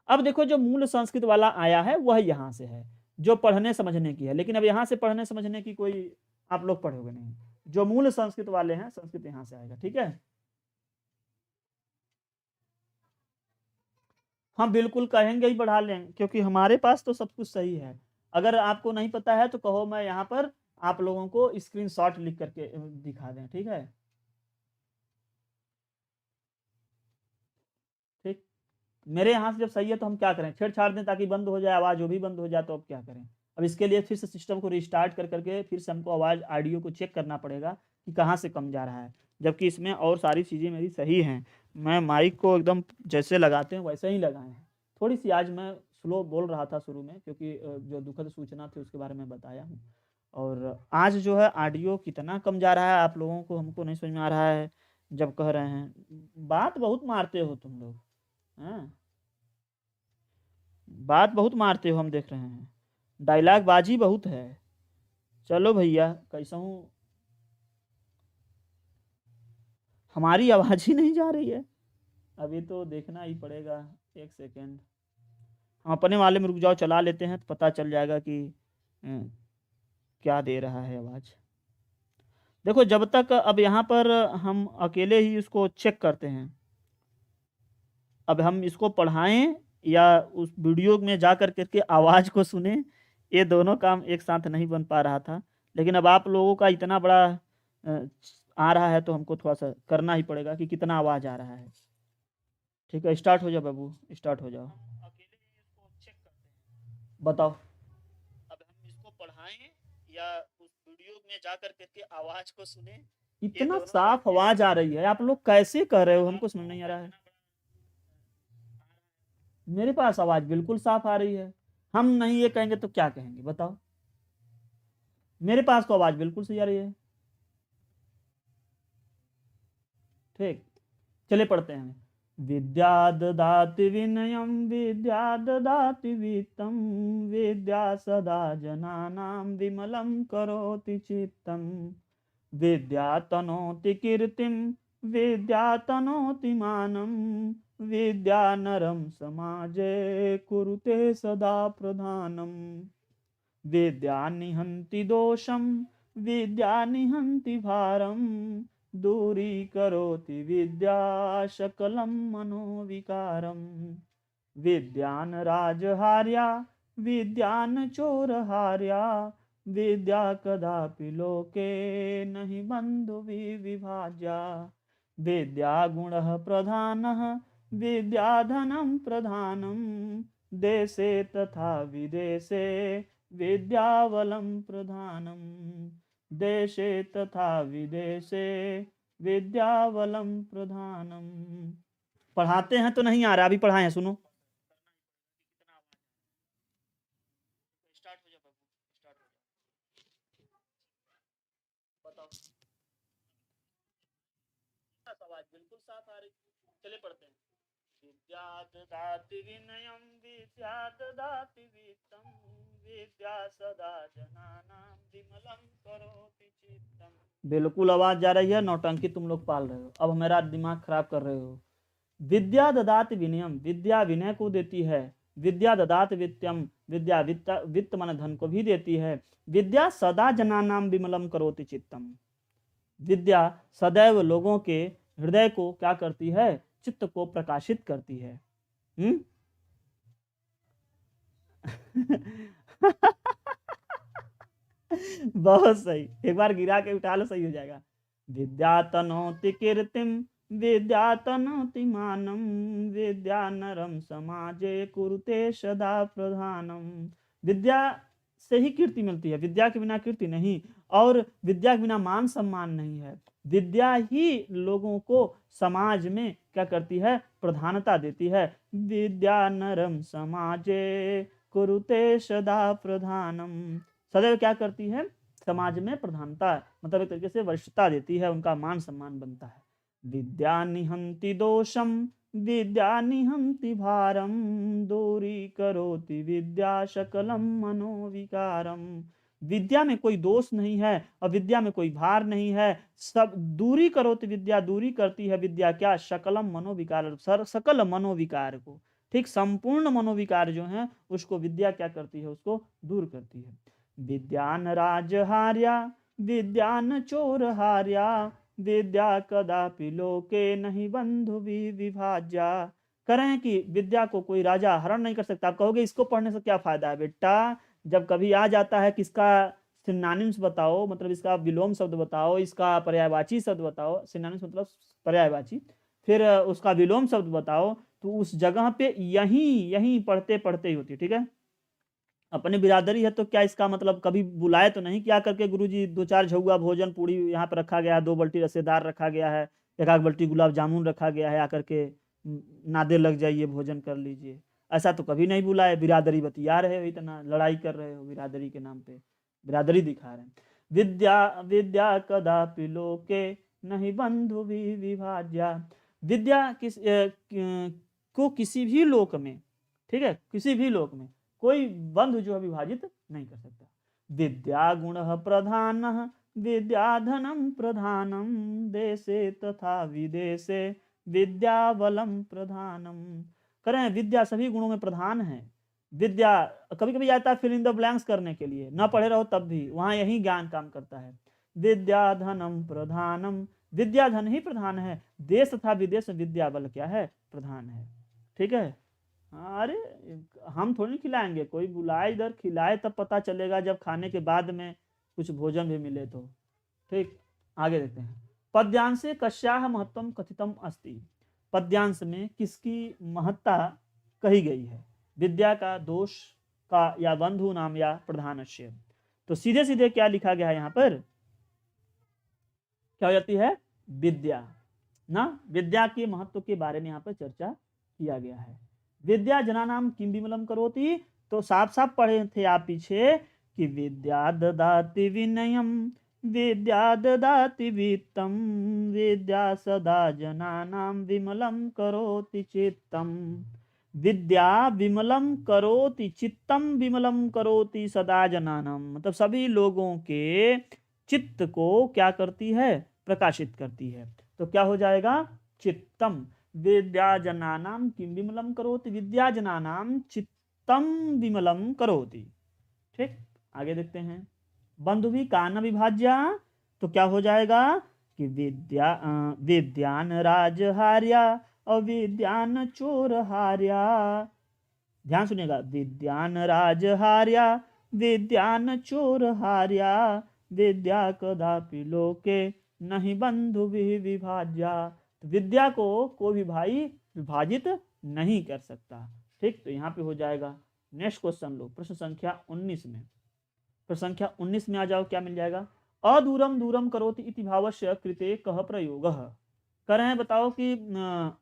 अब देखो जो मूल संस्कृत वाला आया है वह यहाँ से है, जो पढ़ने समझने की है, लेकिन अब यहाँ से पढ़ने समझने की कोई आप लोग पढ़ोगे नहीं। जो मूल संस्कृत वाले हैं, संस्कृत यहाँ से आएगा, ठीक है। हम बिल्कुल कहेंगे ही बढ़ा लें, क्योंकि हमारे पास तो सब कुछ सही है। अगर आपको नहीं पता है तो कहो मैं यहाँ पर आप लोगों को स्क्रीनशॉट लिख करके दिखा दें, ठीक है, ठीक। मेरे यहाँ से जब सही है तो हम क्या करें, छेड़छाड़ दें ताकि बंद हो जाए आवाज़, जो भी बंद हो जाए तो अब क्या करें। अब इसके लिए फिर से सिस्टम को रिस्टार्ट कर करके फिर से हमको आवाज़ ऑडियो को चेक करना पड़ेगा कि कहाँ से कम जा रहा है, जबकि इसमें और सारी चीज़ें मेरी सही हैं। मैं माइक को एकदम जैसे लगाते हैं वैसे ही लगाए हैं। थोड़ी सी आज मैं स्लो बोल रहा था शुरू में, क्योंकि जो दुखद सूचना थी उसके बारे में बताया हूँ। और आज जो है ऑडियो कितना कम जा रहा है आप लोगों को, हमको नहीं समझ में आ रहा है। जब कह रहे हैं बात बहुत मारते हो तुम लोग, हाँ, बात बहुत मारते हो, हम देख रहे हैं, डायलॉग बाजी बहुत है। चलो भैया, कैसा हूँ, हमारी आवाज़ ही नहीं जा रही है। अभी तो देखना ही पड़ेगा, एक सेकेंड, हम अपने वाले में रुक जाओ, चला लेते हैं तो पता चल जाएगा कि क्या दे रहा है आवाज़। देखो जब तक अब यहाँ पर हम अकेले ही इसको चेक करते हैं, अब हम इसको पढ़ाएं या उस वीडियो में जा कर करके आवाज़ को सुने, ये दोनों काम एक साथ नहीं बन पा रहा था। लेकिन अब आप लोगों का इतना बड़ा आ रहा है तो हमको थोड़ा सा करना ही पड़ेगा कि कितना आवाज़ आ रहा है। ठीक है, स्टार्ट हो जाओ बाबू, स्टार्ट हो जाओ। अकेले ही इसको चेक करते हैं, बताओ। अब हम इसको पढ़ाएं या उस वीडियो में जा कर करके आवाज़ को सुने, इतना साफ आवाज आ रही है, आप लोग कैसे कह रहे हो, हमको समझ नहीं आ रहा है। मेरे पास आवाज बिल्कुल साफ आ रही है, हम नहीं ये कहेंगे तो क्या कहेंगे बताओ। मेरे पास तो आवाज बिल्कुल सही आ रही है। ठीक, चलिए पढ़ते हैं। विद्या ददाति विनयं विद्या ददाति वित्तं विद्या सदा जनानां विमलं करोति चित्तं विद्या तनोति कीर्तिं विद्या तनोति मानं विद्या नरं समाजे कुरुते सदा प्रधानम् विद्या निहन्ति दोषं विद्या निहन्ति भारं दूरीकरोति विद्या सकलं मनोविकारम् विद्यान राजहार्या विद्यान चोरहार्या विद्या कदापि लोके नहि बन्धुविभाज्या विद्या गुणः प्रधानः विद्या धनं प्रधानं देशे तथा विदेशे विद्यावलं प्रधानम देशे तथा विदेशे विद्यावलं प्रधानम। पढ़ाते हैं तो नहीं आ रहा, अभी पढ़ाए हैं सुनो। स्टार्ट हो जाओ बाबू, स्टार्ट हो जाओ, बताओ। आवाज बिल्कुल साफ आ रही, चलिए पढ़ते हैं। विद्या ददाति विनयं विद्या ददाति वित्तं विद्या सदा जनानां विमलं करोति चित्तम्। बिल्कुल आवाज जा रही है, नौटंकी तुम लोग पाल रहे हो, अब मेरा दिमाग खराब कर रहे हो। विद्या ददाति विनयम, विद्या विनय को देती है। विद्या ददाति वित्तम, विद्या वित्त मन धन को भी देती है। विद्या सदा जनानां विमलम करोति चित्तम, विद्या सदैव लोगों के हृदय को क्या करती है, चित्त को प्रकाशित करती है। बहुत सही, एक बार गिरा के उठा लो, सही हो जाएगा। विद्या तनोति कीर्तिम विद्या तनोति मानम विद्या नरम समाजे कुरुते सदा प्रधानम। विद्या से ही कीर्ति मिलती है, विद्या के बिना कीर्ति नहीं, और विद्या के बिना मान सम्मान नहीं है। विद्या ही लोगों को समाज में क्या करती है, प्रधानता देती है। विद्या नरम समाजे कुरुते सदा प्रधानम, सदैव क्या करती है, समाज में प्रधानता, मतलब एक तरीके से वरिष्ठता देती है, उनका मान सम्मान बनता है। विद्या निहंति दोषम विद्या निहंति भारम दूरीकरोति विद्या सकलम मनोविकारम। विद्या में कोई दोष नहीं है और विद्या में कोई भार नहीं है, सब दूरी करोति विद्या दूरी करती है विद्या क्या, सकलम मनोविकार, सकल मनोविकार को, ठीक संपूर्ण मनोविकार जो है उसको विद्या क्या करती है, उसको दूर करती है। विद्यान राजहार्या विद्यान चोरहार्या विद्या कदापि लोके नहीं बंधु विभाज्या। करें कि विद्या को कोई राजा हरण नहीं कर सकता। आप कहोगे इसको पढ़ने से क्या फायदा है बेटा, जब कभी आ जाता है कि इसका सिनोनिम्स बताओ, मतलब इसका विलोम शब्द बताओ, इसका पर्यायवाची शब्द बताओ, सिनोनिम्स मतलब पर्यायवाची, फिर उसका विलोम शब्द बताओ, तो उस जगह पे यहीं पढ़ते पढ़ते ही होती है। ठीक है, अपने बिरादरी है तो क्या इसका मतलब कभी बुलाए तो नहीं क्या करके गुरुजी 2-4 झुआ भोजन पूड़ी यहाँ पर रखा गया है, 2 बाल्टी रसेदार रखा गया है, 1 बाल्टी गुलाब जामुन रखा गया है, आकर के नादे लग जाइए भोजन कर लीजिए, ऐसा तो कभी नहीं बुलाए। बिरादरी बतिया रहे हो, इतना लड़ाई कर रहे हो बिरादरी के नाम पे, बिरादरी दिखा रहे हैं। विद्या विद्या कदापि लोके नहीं बंधु विभाज्या। विद्या को किसी भी लोक में, ठीक है, किसी भी लोक में कोई बंधु जो है विभाजित नहीं कर सकता। विद्या गुण प्रधान विद्या धनम प्रधानम देशे तथा विदेशे विद्या बलम प्रधानम। करें विद्या सभी गुणों में प्रधान है। विद्या कभी कभी आता है फिल इन द ब्लैंक्स करने के लिए, न पढ़े रहो तब भी वहां यही ज्ञान काम करता है। विद्या धनम प्रधानम, विद्या धन ही प्रधान है, देश तथा विदेश में विद्या बल क्या है, प्रधान है। ठीक है, अरे हम थोड़ी खिलाएंगे, कोई बुलाए इधर खिलाए तब पता चलेगा जब खाने के बाद में कुछ भोजन भी मिले तो। ठीक, आगे देखते हैं। पद्यांशे कस्याः महत्वम कथितम अस्ति, पद्यांश में किसकी महत्ता कही गई है, विद्या का, दोष का, या बंधु नाम, या प्रधानस्य। तो सीधे सीधे क्या लिखा गया है यहाँ पर क्या हो जाती है? विद्या ना। विद्या के महत्व के बारे में यहाँ पर चर्चा किया गया है। विद्या जनानाम किम विमलम करोति, तो साफ साफ पढ़े थे आप पीछे कि विद्या ददाति विनयम विद्या ददाति वित्तम विद्या सदा जनानाम विमलम करोति चित्तम। विद्या विमलम करोति चित्तम विमलम करोति सदा जनानाम, मतलब सभी लोगों के चित्त को क्या करती है? प्रकाशित करती है। तो क्या हो जाएगा? चित्तम। विद्या जनानाम किम विमलम करोति, विद्या जनानाम चित्तम विमलम करोति। ठीक, आगे देखते हैं। बंधुभी कान विभाज्या, तो क्या हो जाएगा कि विद्यान राजहार्या अविद्यान चोर हार्या। ध्यान सुनिएगा, विद्यान राजहार्या विद्यान चोर हार्या विद्या कदापि लोके नहीं बंधु विभाज्या। तो विद्या को कोई भी भाई विभाजित नहीं कर सकता। ठीक, तो यहाँ पे हो जाएगा। नेक्स्ट क्वेश्चन लो, प्रश्न संख्या 19 में। प्रश्न संख्या 19 में आ जाओ, क्या मिल जाएगा? अदूरम दूरम करोति इति भावस्य कृते कह प्रयोगः। कर रहे हैं, बताओ कि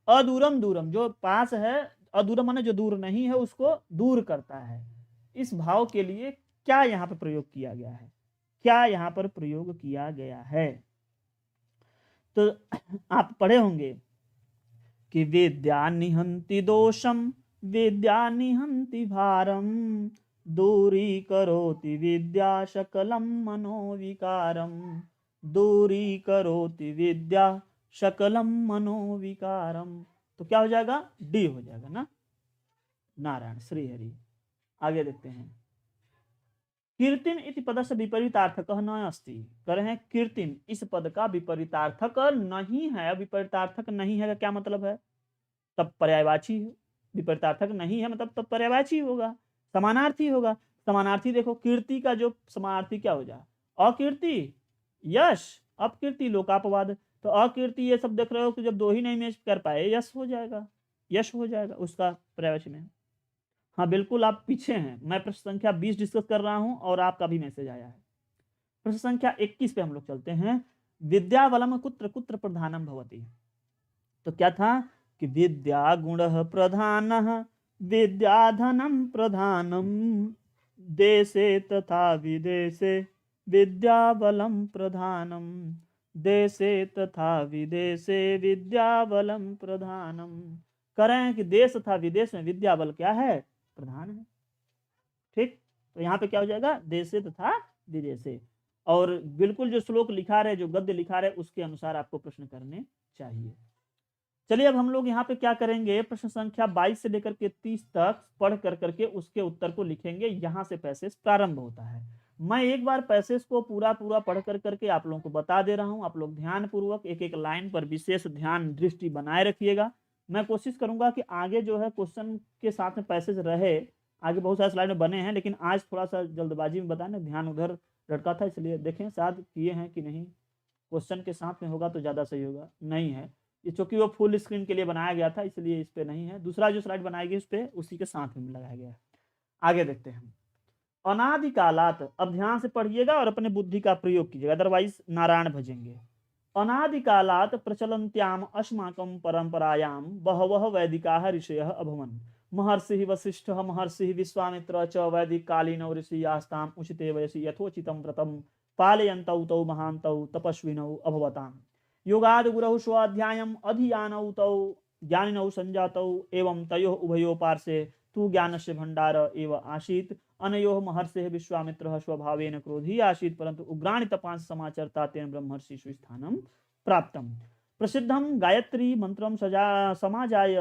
अदूरम दूरम जो पास है, अदूरम माने जो दूर नहीं है उसको दूर करता है, इस भाव के लिए क्या यहाँ पर प्रयोग किया गया है? क्या यहाँ पर प्रयोग किया गया है? तो आप पढ़े होंगे कि विद्या निहंति दोषम विद्या निहंति भारम दूरी करोति विद्या शकलम मनोविकारम। दूरी करोति विद्या शकलम मनोविकारम। तो क्या हो जाएगा? डी हो जाएगा ना। नारायण श्री हरि। आगे देखते हैं। कीर्तिन इति पदस्य विपरीतार्थक न अस्ति। कह रहे हैं कीर्तिन इस पद का विपरीतार्थक नहीं है। विपरीतार्थक नहीं है का क्या मतलब है? तब पर्यायवाची है। विपरीतार्थक नहीं है मतलब तब पर्यायवाची होगा, समानार्थी होगा। समानार्थी देखो, कीर्ति का जो समानार्थी क्या हो जाए? अकीर्ति, यश, अपकीर्ति, लोकापवाद। तो अकीर्ति ये सब देख रहे हो कि जब दो ही नहीं मैच कर पाए, यश हो जाएगा, यश हो जाएगा उसका पर्यायवाची में। हाँ बिल्कुल, आप पीछे हैं। मैं प्रश्न संख्या 20 डिस्कस कर रहा हूं और आपका भी मैसेज आया है। प्रश्न संख्या 21 पे हम लोग चलते हैं। विद्याबलम कुत्र कुत्र प्रधानम भवति। तो क्या था कि विद्या गुणः प्रधानः विद्याधनम प्रधानम देशे तथा विदेशे विद्याबलम प्रधानम। देशे तथा विदेशे विद्याबलम प्रधानम। करें कि देश तथा विदेश में विद्या बल क्या है? प्रधान है। ठीक, तो यहाँ पे क्या हो जाएगा? देशे तथा विदेशे। और बिल्कुल जो श्लोक लिखा रहे, जो गद्य लिखा रहे, उसके अनुसार आपको प्रश्न करने चाहिए। चलिए अब हम लोग यहाँ पे क्या करेंगे, प्रश्न संख्या 22 से लेकर के 30 तक पढ़ कर करके उसके उत्तर को लिखेंगे। यहाँ से पैसेज प्रारंभ होता है। मैं एक बार पैसेज को पूरा पूरा पढ़ कर करके आप लोगों को बता दे रहा हूँ। आप लोग ध्यान पूर्वक एक एक लाइन पर विशेष ध्यान दृष्टि बनाए रखिएगा। मैं कोशिश करूंगा कि आगे जो है क्वेश्चन के साथ में पैसेज रहे। आगे बहुत सारे स्लाइड में बने हैं, लेकिन आज थोड़ा सा जल्दबाजी में बताने, ध्यान उधर लटका था, इसलिए देखें शायद किए हैं कि नहीं। क्वेश्चन के साथ में होगा तो ज़्यादा सही होगा। नहीं है, ये चूंकि वो फुल स्क्रीन के लिए बनाया गया था, इसलिए इस पर नहीं है। दूसरा जो स्लाइड बनाएगी उस पर उसी के साथ में लगाया गया है। आगे देखते हैं। अनादि कालात, अब ध्यान से पढ़िएगा और अपने बुद्धि का प्रयोग कीजिएगा, अदरवाइज नारायण भजेंगे। अनादि कालात प्रचलन्त्याम अस्माकं परंपरायाम बहवः वैदिकाः ऋषयः अभवन्। महर्षिः वसिष्ठः महर्षिः विश्वामित्र च वैदिक कालीनौ ऋषियास्ताम् उचिते वयसि यथोचितं व्रतं पालयन्तौ तौ महान्तौ तपस्विनौ अभवताम्। योगाद गुरौ स्वाध्यायम् अधियानौ तौ ज्ञानिनौ संजातौ एवं तयोः उभयोः पार्श्वे तु ज्ञानस्य भण्डार एव आसीत्। अनयोः महर्षेः विश्वामित्रः स्वभावेन क्रोधी आसीत्, परन्तु उग्राणि तपांस समाचरता तेन ब्रह्मर्षिषु स्थानं प्राप्तम्। प्रसिद्धं गायत्री मंत्रं समाजाय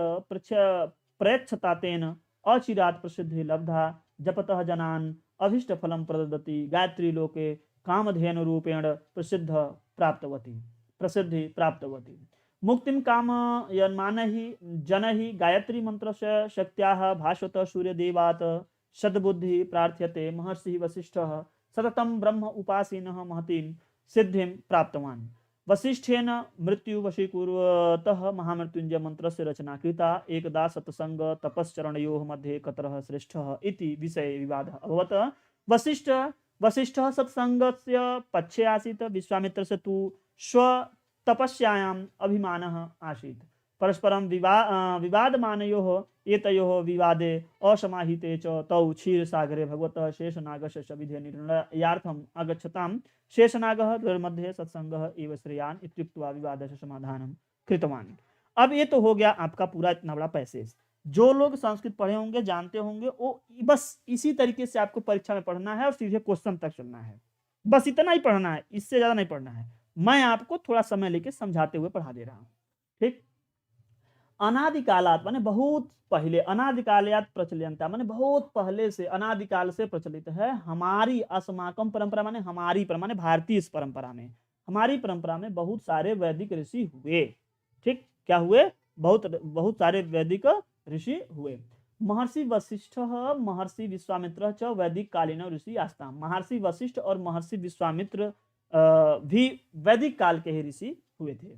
प्रयच्छता तेन अचिरात् प्रसिद्धि लब्धा। जपतः जनान् अभीष्ट फलं प्रददति। गायत्री लोके कामधेनु रूपेण प्रसिद्धि प्राप्तवती। मुक्तिं कामयन्मानैः जनैः गायत्री मंत्रस्य शक्त्याः भास्वतः सूर्यदेवात् सद्बुद्धि प्रार्थ्यते। महर्षिः वसिष्ठः सततं ब्रह्म उपासीनः महतीं सिद्धिं प्राप्तवान्। वसिष्ठेन मृत्यु वशीकुर्वतः महामृत्युंजय मंत्रस्य रचना कृता। एकदा सत्संग तपश्चरणयोः मध्ये कतरः श्रेष्ठः इति विषये विवादः अभवत्। वसिष्ठः सत्संगस्य पक्षे आसीत्, विश्वामित्रस्य तु स्व तपस्यायाम अभिमानः आसीत्। परस्परम विवादमानयोः एतयोः विवादे असमाहिते च तौ क्षीरसागरे भगवतः शेषनागस्य सविधे निर्णयार्थम् अगच्छतां शेषनागः द्वयोर्मध्ये सत्संगः एव श्रेयान् इत्युक्त्वा विवादस्य समाधानं कृतवान्। अब ये तो हो गया आपका पूरा इतना बड़ा पैसेज। जो लोग संस्कृत पढ़े होंगे, जानते होंगे, वो बस इसी तरीके से आपको परीक्षा में पढ़ना है और सीधे क्वेश्चन तक चलना है। बस इतना ही पढ़ना है, इससे ज्यादा नहीं पढ़ना है। मैं आपको थोड़ा समय लेके समझाते हुए पढ़ा दे रहा हूं, ठीक। अनादिकालात माने बहुत पहले, अनादिकालयात प्रचलयंता माने बहुत पहले से, अनादिकाल से प्रचलित है। हमारी अस्माकम परंपरा माने हमारी माने भारतीय परंपरा में, हमारी परंपरा में बहुत सारे वैदिक ऋषि हुए, ठीक। क्या हुए? बहुत सारे वैदिक ऋषि हुए। महर्षि वशिष्ठ महर्षि विश्वामित्र च वैदिक कालीन ऋषि आस्था। महर्षि वशिष्ठ और महर्षि विश्वामित्र भी वैदिक काल के ही ऋषि हुए थे।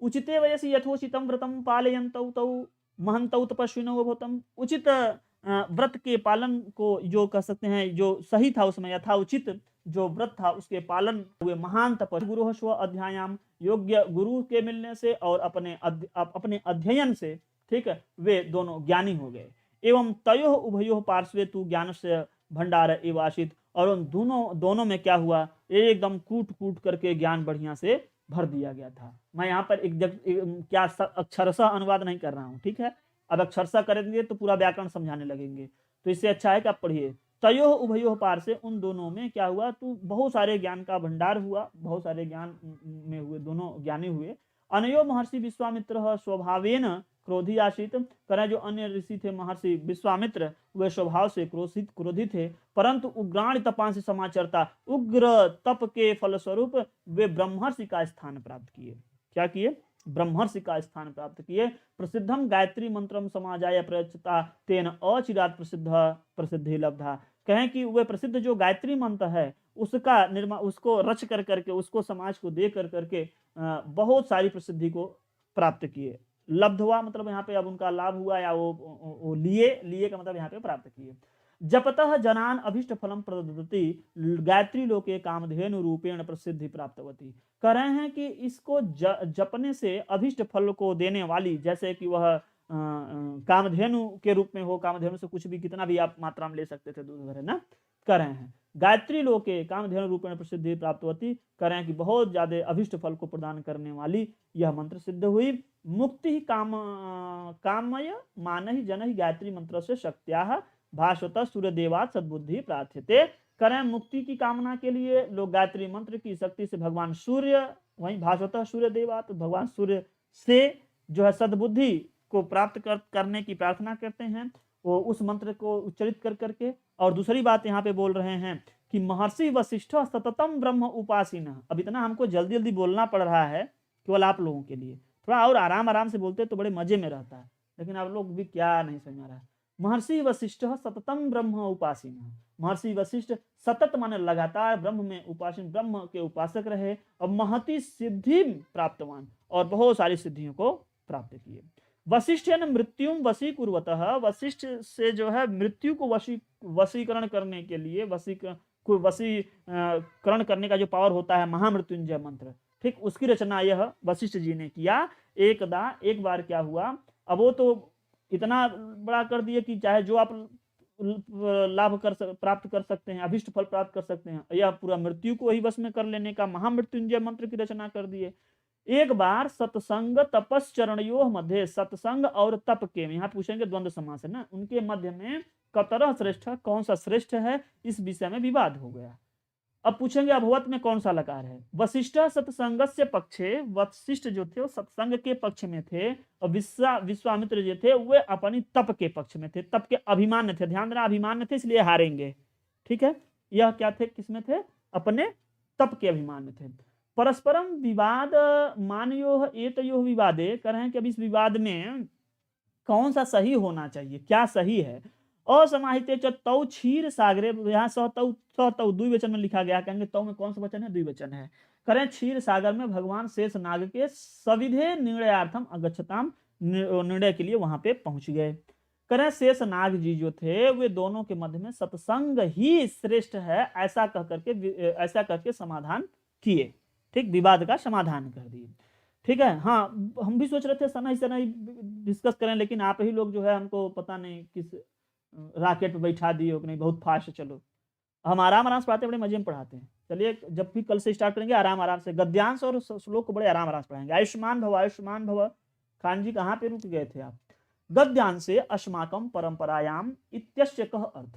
उचिते वयसि यथोचितं व्रतं पालयन्तौ तौ महन्तौ तपस्विनौ अभूतं। उचित व्रत के पालन को जो कह सकते हैं, जो सही था उसमें, यथाउचित जो व्रत था उसके पालन हुए महान तपस्वी। गुरु स्व अध्यायाम, योग्य गुरु के मिलने से और अपने अध्ययन से, ठीक है, वे दोनों ज्ञानी हो गए। एवं तयोः उभयोः पार्श्वे तु ज्ञानस्य भंडार एव आसीत्। और उन दोनों में क्या हुआ, एकदम कूट कूट करके ज्ञान बढ़िया से भर दिया गया था। मैं यहाँ पर क्या अक्षरशः अनुवाद नहीं कर रहा हूँ, ठीक है। अब अक्षरशः करेंगे तो पूरा व्याकरण समझाने लगेंगे, तो इससे अच्छा है कि आप पढ़िए। तयोः उभयोः पार से, उन दोनों में क्या हुआ, तो बहुत सारे ज्ञान का भंडार हुआ, बहुत सारे ज्ञान में हुए, दोनों ज्ञानी हुए। अनयो महर्षि विश्वामित्र स्वभावेन क्रोधी आसीत। करें जो अन्य ऋषि थे महर्षि विश्वामित्र, वे स्वभाव से क्रोधी थे, परंतु उग्राण तपांसि समाचरता, उग्र तप के फलस्वरूप वे ब्रह्मर्षि का स्थान प्राप्त किए। क्या किए? ब्रह्मर्षि का स्थान प्राप्त किए। प्रसिद्धम गायत्री मंत्रम समाजाय प्रयच्छता तेन अचिरात प्रसिद्धि लब्धा। कहें कि वे प्रसिद्ध जो गायत्री मंत्र है उसका निर्माण, उसको रच कर करके, उसको समाज को दे कर करके बहुत सारी प्रसिद्धि को प्राप्त किए। लब्ध हुआ मतलब यहाँ पे अब उनका लाभ हुआ, या वो लिए का मतलब यहाँ पे प्राप्त किए। जपतः जनान अभिष्ट फलम प्रददति गायत्री लोके कामधेनु रूपेण प्रसिद्धि प्राप्तवती। कह रहे हैं कि इसको जपने से अभिष्ट फल को देने वाली, जैसे कि वह कामधेनु के रूप में हो, कामधेनु से कुछ भी कितना भी आप मात्रा में ले सकते थे दूध वगैरह ना, कह रहे हैं। गायत्री लोके कामधेनु रूपेण प्रसिद्धि प्राप्तवती, कह रहे हैं कि बहुत ज्यादा अभिष्ट फल को प्रदान करने वाली यह मंत्र सिद्ध हुई। मुक्ति कामय मानहि जनहि गायत्री मंत्र से शक्त्या भास्वतः सूर्यदेवात् सद्बुद्धि प्रार्थ्यते। करें मुक्ति की कामना के लिए लोग गायत्री मंत्र की शक्ति से भगवान सूर्य, वहीं भास्वतः सूर्यदेवात्, भगवान सूर्य से जो है सद्बुद्धि को प्राप्त करने की प्रार्थना करते हैं, वो उस मंत्र को उच्चरित कर करके। और दूसरी बात यहाँ पे बोल रहे हैं कि महर्षि वशिष्ठ सततम ब्रह्म उपासीन। अब इतना हमको जल्दी जल्दी बोलना पड़ रहा है केवल आप लोगों के लिए, थोड़ा और आराम से बोलते तो बड़े मजे में रहता है, लेकिन आप लोग भी क्या नहीं समझ रहा है। महर्षि वशिष्ठ सततम ब्रह्म उपासीन। महर्षि वशिष्ठ सतत माने लगातार ब्रह्म में उपासीन, ब्रह्म के उपासक रहे और महती सिद्धि प्राप्तवान, और बहुत सारी सिद्धियों को प्राप्त किए। वशिष्ठ ने मृत्युम वशीकुर्वतः, वशिष्ठ से जो है मृत्यु को वशीकरण करने के लिए, वशीकरण करने का जो पावर होता है महामृत्युंजय मंत्र, ठीक, उसकी रचना यह वशिष्ठ जी ने किया। एक बार क्या हुआ, अब वो तो इतना बड़ा कर दिए कि चाहे जो आप लाभ प्राप्त कर सकते हैं, अभिष्ट फल प्राप्त कर सकते हैं, यह पूरा मृत्यु को ही वश में कर लेने का महामृत्युंजय मंत्र की रचना कर दिए। एक बार सत्संग तपश्चरणयोः मध्य, सत्संग और तप के, यहाँ पूछेंगे द्वंद्व समास है ना, उनके मध्य में कतरः श्रेष्ठ, कौन सा श्रेष्ठ है, इस विषय में विवाद हो गया। अब पूछेंगे अभवत में कौन सा लकार है। वशिष्ठ सत्संगस्य पक्षे, वशिष्ठ जो थे वो सत्संग के पक्ष में थे, और विश्वामित्र जो थे वे अपनी तप के पक्ष में थे, तप के अभिमान्य थे। ध्यान देना, अभिमान्य थे इसलिए हारेंगे, ठीक है। यह क्या थे, किसमें थे, अपने तप के अभिमान में थे। परस्परम विवाद मानयोः एतयोः विवादे, कह रहे हैं कि अब इस विवाद में कौन सा सही होना चाहिए, क्या सही है। असमाहिते च तौ क्षीर सागरे, यहाँ तौ द्विवचन में लिखा गया, कहेंगे तौ में कौन सा वचन है, द्विवचन है। करें क्षीर सागर में भगवान शेष नाग के सविधे निर्णयार्थम अगच्छताम, निर्णय के लिए वहां पे पहुंच गए। करें शेष नाग जी जो थे वे दोनों के मध्य में सत्संग ही श्रेष्ठ है, ऐसा करके समाधान किए। ठीक, विवाद का समाधान कर दिए। ठीक है, हाँ, हम भी सोच रहे थे सनई सनई डिस्कस करें, लेकिन आप ही लोग जो है हमको पता नहीं किस रॉकेट पे बैठा दिए हो कि नहीं, बहुत फास्ट चलो। हम आराम-आराम से पढ़ाते हैं, बड़े मज़े में पढ़ाते हैं। चलिए, जब भी कल से स्टार्ट करेंगे आराम-आराम से, गद्यांश और श्लोक को बड़े आराम-आराम से पढ़ाएँगे। आयुष्मान भव। खान जी कहाँ पे रुक गए थे आप? गद्यांश से अस्माकं परंपरायाम इत्यस्य कः अर्थ?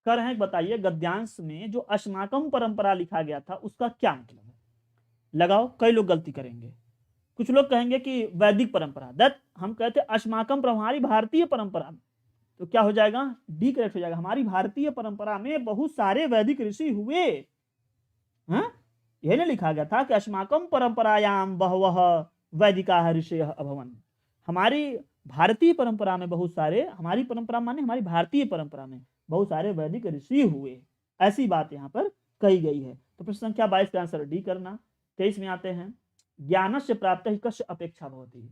कर हैं, बताइए गद्यांश में जो अस्माकं परंपरा लिखा गया था उसका क्या मतलब है? लगाओ, कई लोग गलती करेंगे। कुछ लोग कहेंगे कि वैदिक परंपरा, दैट हम कहते हैं अस्माकं हमारी भारतीय परंपरा, तो क्या हो जाएगा? डी करेक्ट हो जाएगा। हमारी भारतीय परंपरा में बहुत सारे वैदिक ऋषि हुए। हाँ, यही नहीं लिखा गया था कि अस्माकं परंपरायाम बहवः वैदिकाः ऋषयः अभवन्। हमारी भारतीय परंपरा में बहुत सारे, हमारी परंपरा माने हमारी भारतीय परंपरा में बहुत सारे वैदिक ऋषि हुए, ऐसी बात यहाँ पर कही गई है। तो प्रश्न संख्या 22 का आंसर डी करना। 23 में आते हैं, ज्ञानस्य प्राप्तिः कस्य अपेक्षा भवति?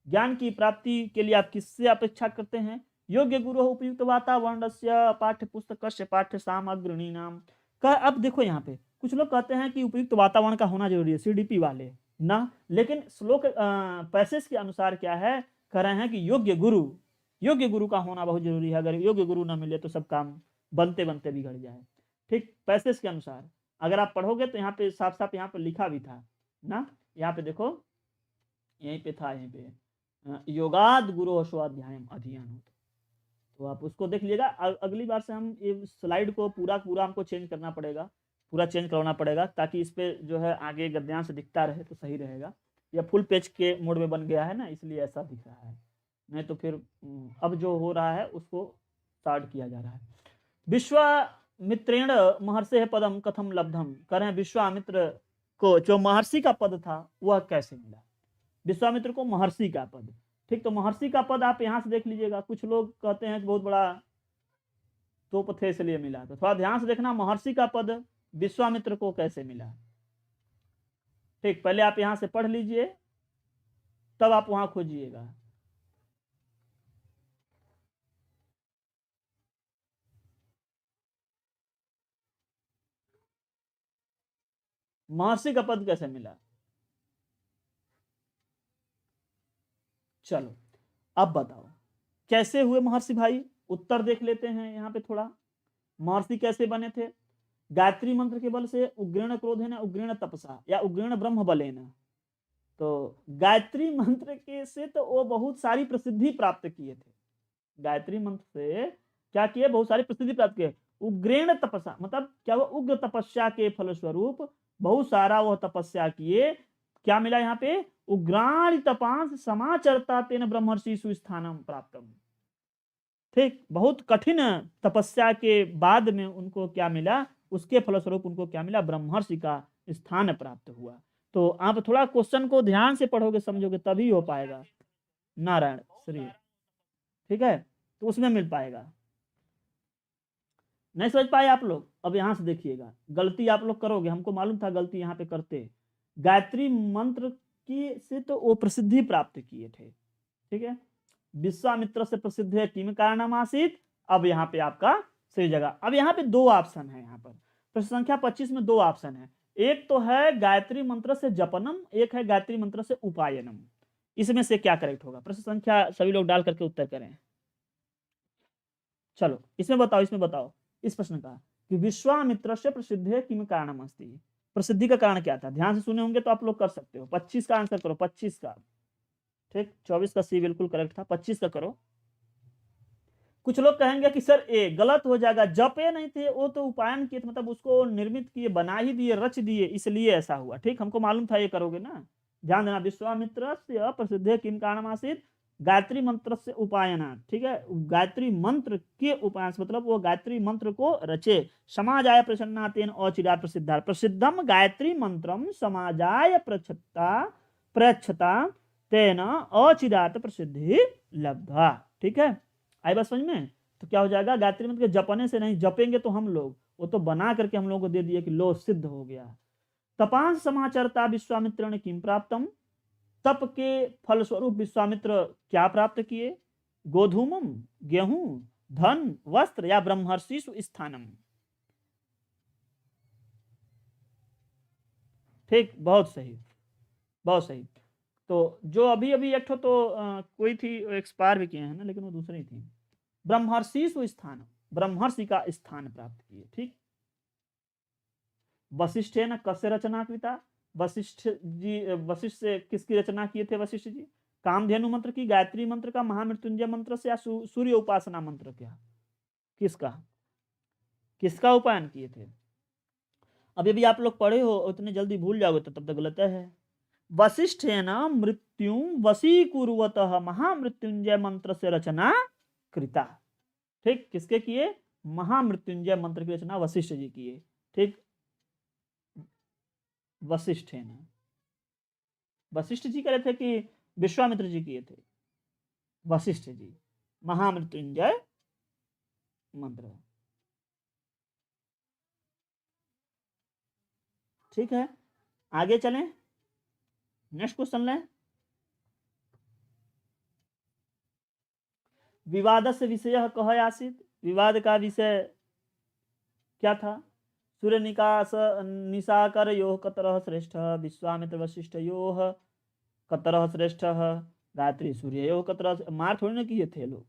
ज्ञान की प्राप्ति के लिए आप किससे अपेक्षा करते हैं? योग्य गुरु उपयुक्त वातावरणस्य पाठ्यपुस्तकस्य पाठ्य सामग्रीणाम का। अब देखो यहाँ पे कुछ लोग कहते हैं कि उपयुक्त वातावरण का होना जरूरी है, सीडीपी वाले ना, लेकिन श्लोक पैसेज के अनुसार क्या है, कह रहे हैं कि योग्य गुरु का होना बहुत जरूरी है। अगर योग्य गुरु ना मिले तो सब काम बनते बनते बिगड़ जाए। ठीक, पैसेज के अनुसार अगर आप पढ़ोगे तो यहाँ पे साफ साफ यहाँ पे लिखा भी था ना, यहाँ पे देखो, यहीं पे था, यहीं पे योगाद गुरु स्वाध्यायम अध्ययन, तो आप उसको देख लीजिएगा। अगली बार से हम ये स्लाइड को पूरा हमको चेंज करना पड़ेगा, पूरा चेंज करवाना पड़ेगा, ताकि इस पे जो है आगे गद्यांश दिखता रहे तो सही रहेगा। या फुल पेज के मोड में बन गया है ना, इसलिए ऐसा दिख रहा है, नहीं तो फिर अब जो हो रहा है उसको स्टार्ट किया जा रहा है। विश्वामित्रेण महर्षि पदम कथम लब्धम, कह रहे हैं विश्वामित्र को जो महर्षि का पद था वह कैसे मिला? विश्वामित्र को महर्षि का पद, ठीक, तो महर्षि का पद आप यहाँ से देख लीजिएगा। कुछ लोग कहते हैं कि बहुत बड़ा तोप थे इसलिए मिला, तो थोड़ा ध्यान से देखना महर्षि का पद विश्वामित्र को कैसे मिला। ठीक, पहले आप यहां से पढ़ लीजिए, तब आप वहां खोजिएगा। महर्षि का पद कैसे मिला? चलो अब बताओ कैसे हुए महर्षि भाई, उत्तर देख लेते हैं यहाँ पे थोड़ा। महर्षि कैसे बने थे? गायत्री मंत्र के बल से, उग्रेण क्रोधेन, उग्रेण तपसा, या उग्रेण ब्रह्म बलेन। तो गायत्री मंत्र के से तो वो बहुत सारी प्रसिद्धि प्राप्त किए थे। गायत्री मंत्र से क्या किए? बहुत सारी प्रसिद्धि प्राप्त किए। उग्रेण तपसा मतलब क्या? वो उग्र तपस्या के फलस्वरूप बहुत सारा वह तपस्या किए। क्या मिला यहाँ पे? उग्राणी तपांस समाचरता तेन ब्रह्मर्षि सुस्थानम प्राप्तम। ठीक, बहुत कठिन तपस्या के बाद में उनको क्या मिला? उसके फलस्वरूप उनको क्या मिला? ब्रह्मर्षि का स्थान प्राप्त हुआ। तो आप थोड़ा क्वेश्चन को ध्यान से पढ़ोगे, समझोगे, तभी हो पाएगा। नारायण श्री, ठीक है, तो उसमें मिल पाएगा। नहीं समझ पाए आप लोग? अब यहां से देखिएगा, गलती आप लोग करोगे, हमको मालूम था गलती यहाँ पे करते। गायत्री मंत्र की से तो वो प्रसिद्धि प्राप्त किए थे, ठीक है। विश्वामित्र से प्रसिद्ध है किम कारणम आसीत। अब यहाँ पे आपका सही जगह। अब यहाँ पे दो ऑप्शन है, यहाँ पर प्रश्न संख्या 25 में दो ऑप्शन है। एक तो है गायत्री मंत्र से जपनम, एक है गायत्री मंत्र से उपायनम। इसमें से क्या करेक्ट होगा? प्रश्न संख्या सभी लोग डाल करके उत्तर करें। चलो इसमें बताओ इस प्रश्न का कि विश्वामित्र से प्रसिद्ध है किम कारणम अस्ति। प्रसिद्धि का कारण क्या था? ध्यान से सुने होंगे तो आप लोग कर सकते हो। 25 का आंसर करो, 25 का, ठीक, 24 का सी बिल्कुल करेक्ट था, 25 का करो। कुछ लोग कहेंगे कि सर ए गलत हो जाएगा, जपे नहीं थे वो तो उपायन किए, मतलब उसको निर्मित किए, बना ही दिए, रच दिए, इसलिए ऐसा हुआ। ठीक, हमको मालूम था ये करोगे ना, ध्यान देना। विश्वामित्र से प्रसिद्ध किम कारणम आसीत गायत्री मंत्र से उपायना, ठीक है, गायत्री मंत्र के उपायन मतलब वो गायत्री मंत्र को रचे। समाजाय प्रसन्ना तेन औचिरात प्रसिद्धा, प्रसिद्धम गायत्री मंत्रम समाजाय प्रयच्छता तेन औचिरात प्रसिद्धि लब्धा। ठीक है, आई बात समझ में? तो क्या हो जाएगा? गायत्री मंत्र के जपने से नहीं, जपेंगे तो हम लोग, वो तो बना करके हम लोगों को दे दिए कि लो सिद्ध हो गया। तपांस समाचरता विश्वामित्र ने किम प्राप्तम, तप के फलस्वरूप विश्वामित्र क्या प्राप्त किए? गोधूमम, गेहूं, धन, वस्त्र, या ब्रह्मर्षि स्थानम। ठीक, बहुत सही, बहुत सही। तो जो अभी अभी एक ठो तो कोई थी एक्सपायर भी किए हैं ना, लेकिन वो दूसरी थी। ब्रह्मर्षि स्थान, ब्रह्मर्षि का स्थान प्राप्त किए। ठीक, वशिष्ठ है ना, कस्य रचना कृता, वशिष्ठ जी, वशिष्ठ से किसकी रचना किए थे वशिष्ठ जी? कामधेनु मंत्र की, गायत्री मंत्र का, महामृत्युंजय मंत्र से, या सूर्य उपासना मंत्र क्या? किसका किसका उपायन किए थे? अभी भी आप लोग पढ़े हो, उतने जल्दी भूल जाओगे तो तब तक गलत है। वशिष्ठ है ना मृत्यु वशीकुर्वत महामृत्युंजय मंत्र से रचना कृता। ठीक, किसके किए? महामृत्युंजय मंत्र की रचना वशिष्ठ जी किए। ठीक, वशिष्ठ है ना, वशिष्ठ जी करे थे कि विश्वामित्र जी किए थे? वशिष्ठ जी, महामृत्युंजय मंत्र। ठीक है, आगे चलें, नेक्स्ट क्वेश्चन लें। विवाद से विषय कह आसित, विवाद का विषय क्या था? सूर्य निकास निशाकर यो कतर श्रेष्ठ, विश्वामित्र वशिष्ठ यो कतर श्रेष्ठ, गायत्री सूर्य यो कतर। मार थोड़ी ना किए थे लोग,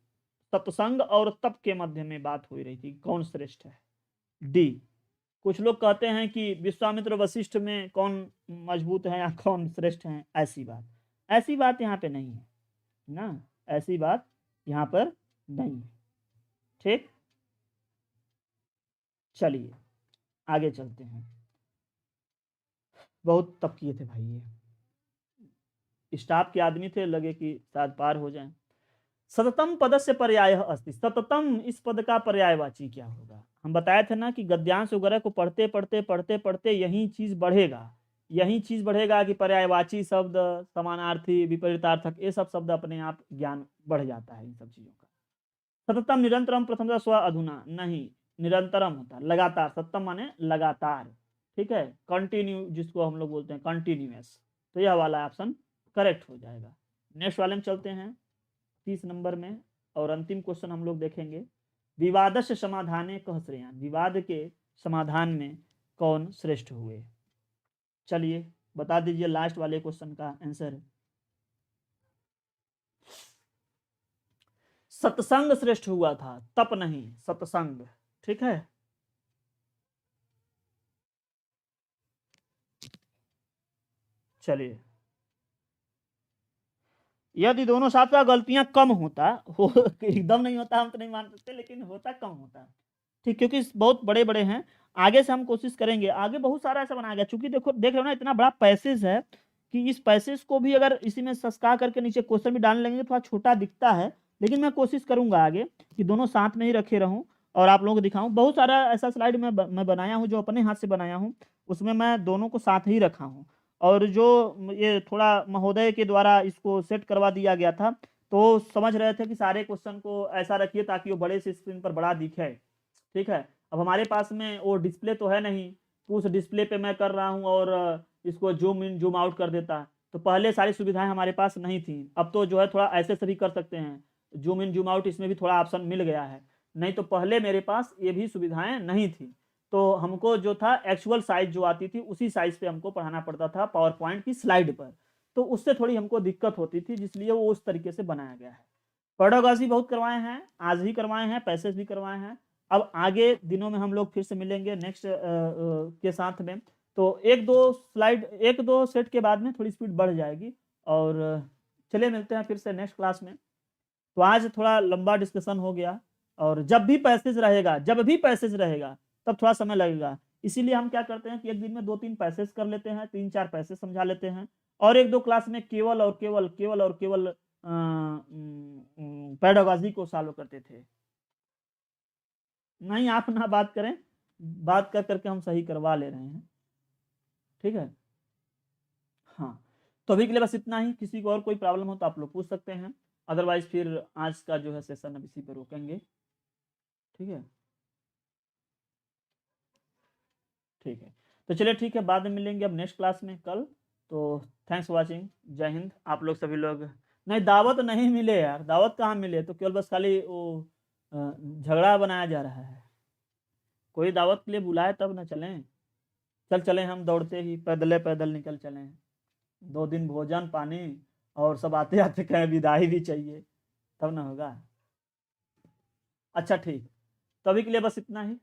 सत्संग और तप के मध्य में बात हो रही थी, कौन श्रेष्ठ है। डी, कुछ लोग कहते हैं कि विश्वामित्र वशिष्ठ में कौन मजबूत है या कौन श्रेष्ठ है, ऐसी बात यहाँ पे नहीं है ना, ऐसी बात यहाँ पर नहीं है। ठीक, चलिए आगे चलते हैं। बहुत तप किए थे भाई, ये स्टाफ के आदमी थे, लगे कि शायद पार हो जाए। सततम पद से पर्याय अस्ति, सततम इस पद का पर्यायवाची क्या होगा? हम बताए थे ना कि गद्यांश वगैरह को पढ़ते पढ़ते पढ़ते पढ़ते यही चीज बढ़ेगा, यही चीज बढ़ेगा कि पर्यायवाची शब्द, समानार्थी, विपरीतार्थक, ये सब शब्द अपने आप ज्ञान बढ़ जाता है इन सब चीजों का। सततम निरंतरम प्रथम स्व अधुना नहीं, निरंतरम होता है लगातार, सततम माने लगातार। ठीक है, कंटिन्यू जिसको हम लोग बोलते हैं, कंटिन्यूअस। तो यह वाला ऑप्शन करेक्ट हो जाएगा। नेक्स्ट वाले में चलते हैं, 30 नंबर में, और अंतिम क्वेश्चन हम लोग देखेंगे। विवादस्य समाधाने कह श्रेयान, विवाद के समाधान में कौन श्रेष्ठ हुए? चलिए बता दीजिए, लास्ट वाले क्वेश्चन का आंसर। सत्संग श्रेष्ठ हुआ था, तप नहीं, सत्संग। ठीक है, चलिए, यदि दोनों साथ का गलतियां कम होता हो, एकदम नहीं होता हम तो नहीं मान सकते, लेकिन होता कम होता। ठीक, क्योंकि बहुत बड़े बड़े हैं। आगे से हम कोशिश करेंगे, आगे बहुत सारा ऐसा बनाया गया, चूंकि देखो देख रहे हो ना, इतना बड़ा पैसेज है कि इस पैसेज को भी अगर इसी में सस्का करके नीचे क्वेश्चन भी डाल लेंगे, थोड़ा छोटा दिखता है, लेकिन मैं कोशिश करूंगा आगे कि दोनों साथ में ही रखे रहूं और आप लोगों को दिखाऊं। बहुत सारा ऐसा स्लाइड मैं बनाया हूं, जो अपने हाथ से बनाया हूं, उसमें मैं दोनों को साथ ही रखा हूं। और जो ये थोड़ा महोदय के द्वारा इसको सेट करवा दिया गया था, तो समझ रहे थे कि सारे क्वेश्चन को ऐसा रखिए ताकि वो बड़े से स्क्रीन पर बड़ा दिखे। ठीक है, अब हमारे पास में वो डिस्प्ले तो है नहीं, तो उस डिस्प्ले पे मैं कर रहा हूँ और इसको जूम इन जूम आउट कर देता। तो पहले सारी सुविधाएं हमारे पास नहीं थी, अब तो जो है थोड़ा ऐसे से भी कर सकते हैं, जूम इन जूम आउट, इसमें भी थोड़ा ऑप्शन मिल गया है। नहीं तो पहले मेरे पास ये भी सुविधाएं नहीं थी, तो हमको जो था एक्चुअल साइज जो आती थी उसी साइज पे हमको पढ़ाना पड़ता था पावर पॉइंट की स्लाइड पर, तो उससे थोड़ी हमको दिक्कत होती थी, जिसलिए वो उस तरीके से बनाया गया है। पेडागॉजी बहुत करवाए हैं, आज भी करवाए हैं, पैसेज भी करवाए हैं। अब आगे दिनों में हम लोग फिर से मिलेंगे नेक्स्ट के साथ में, तो एक दो स्लाइड, एक दो सेट के बाद में थोड़ी स्पीड बढ़ जाएगी। और चलिए मिलते हैं फिर से नेक्स्ट क्लास में। तो आज थोड़ा लंबा डिस्कशन हो गया, और जब भी पैसेज रहेगा तब थोड़ा समय लगेगा, इसीलिए हम क्या करते हैं कि एक दिन में 2-3 पैसेज कर लेते हैं, 3-4 पैसेज समझा लेते हैं, और एक दो क्लास में केवल पेडागॉजी को सॉल्व करते थे। नहीं, आप ना बात करें, बात कर करके हम सही करवा ले रहे हैं। ठीक है, हाँ, तो अभी के लिए बस इतना ही। किसी को और कोई प्रॉब्लम हो तो आप लोग पूछ सकते हैं, अदरवाइज फिर आज का जो है सेशन अब इसी पर रोकेंगे। ठीक है, ठीक है, तो चलिए ठीक है, बाद में मिलेंगे अब नेक्स्ट क्लास में कल। तो थैंक्स फॉर वाचिंग, जय हिंद। आप लोग सभी लोग, नहीं दावत नहीं मिले यार, दावत कहाँ मिले, तो केवल बस खाली वो झगड़ा बनाया जा रहा है। कोई दावत के लिए बुलाए तब ना चलें। चल चले हम दौड़ते ही पैदले पैदल निकल चले हैं, 2 दिन भोजन पानी और सब आते आते कहें विदाई भी चाहिए, तब ना होगा। अच्छा ठीक, तो अभी के लिए बस इतना ही।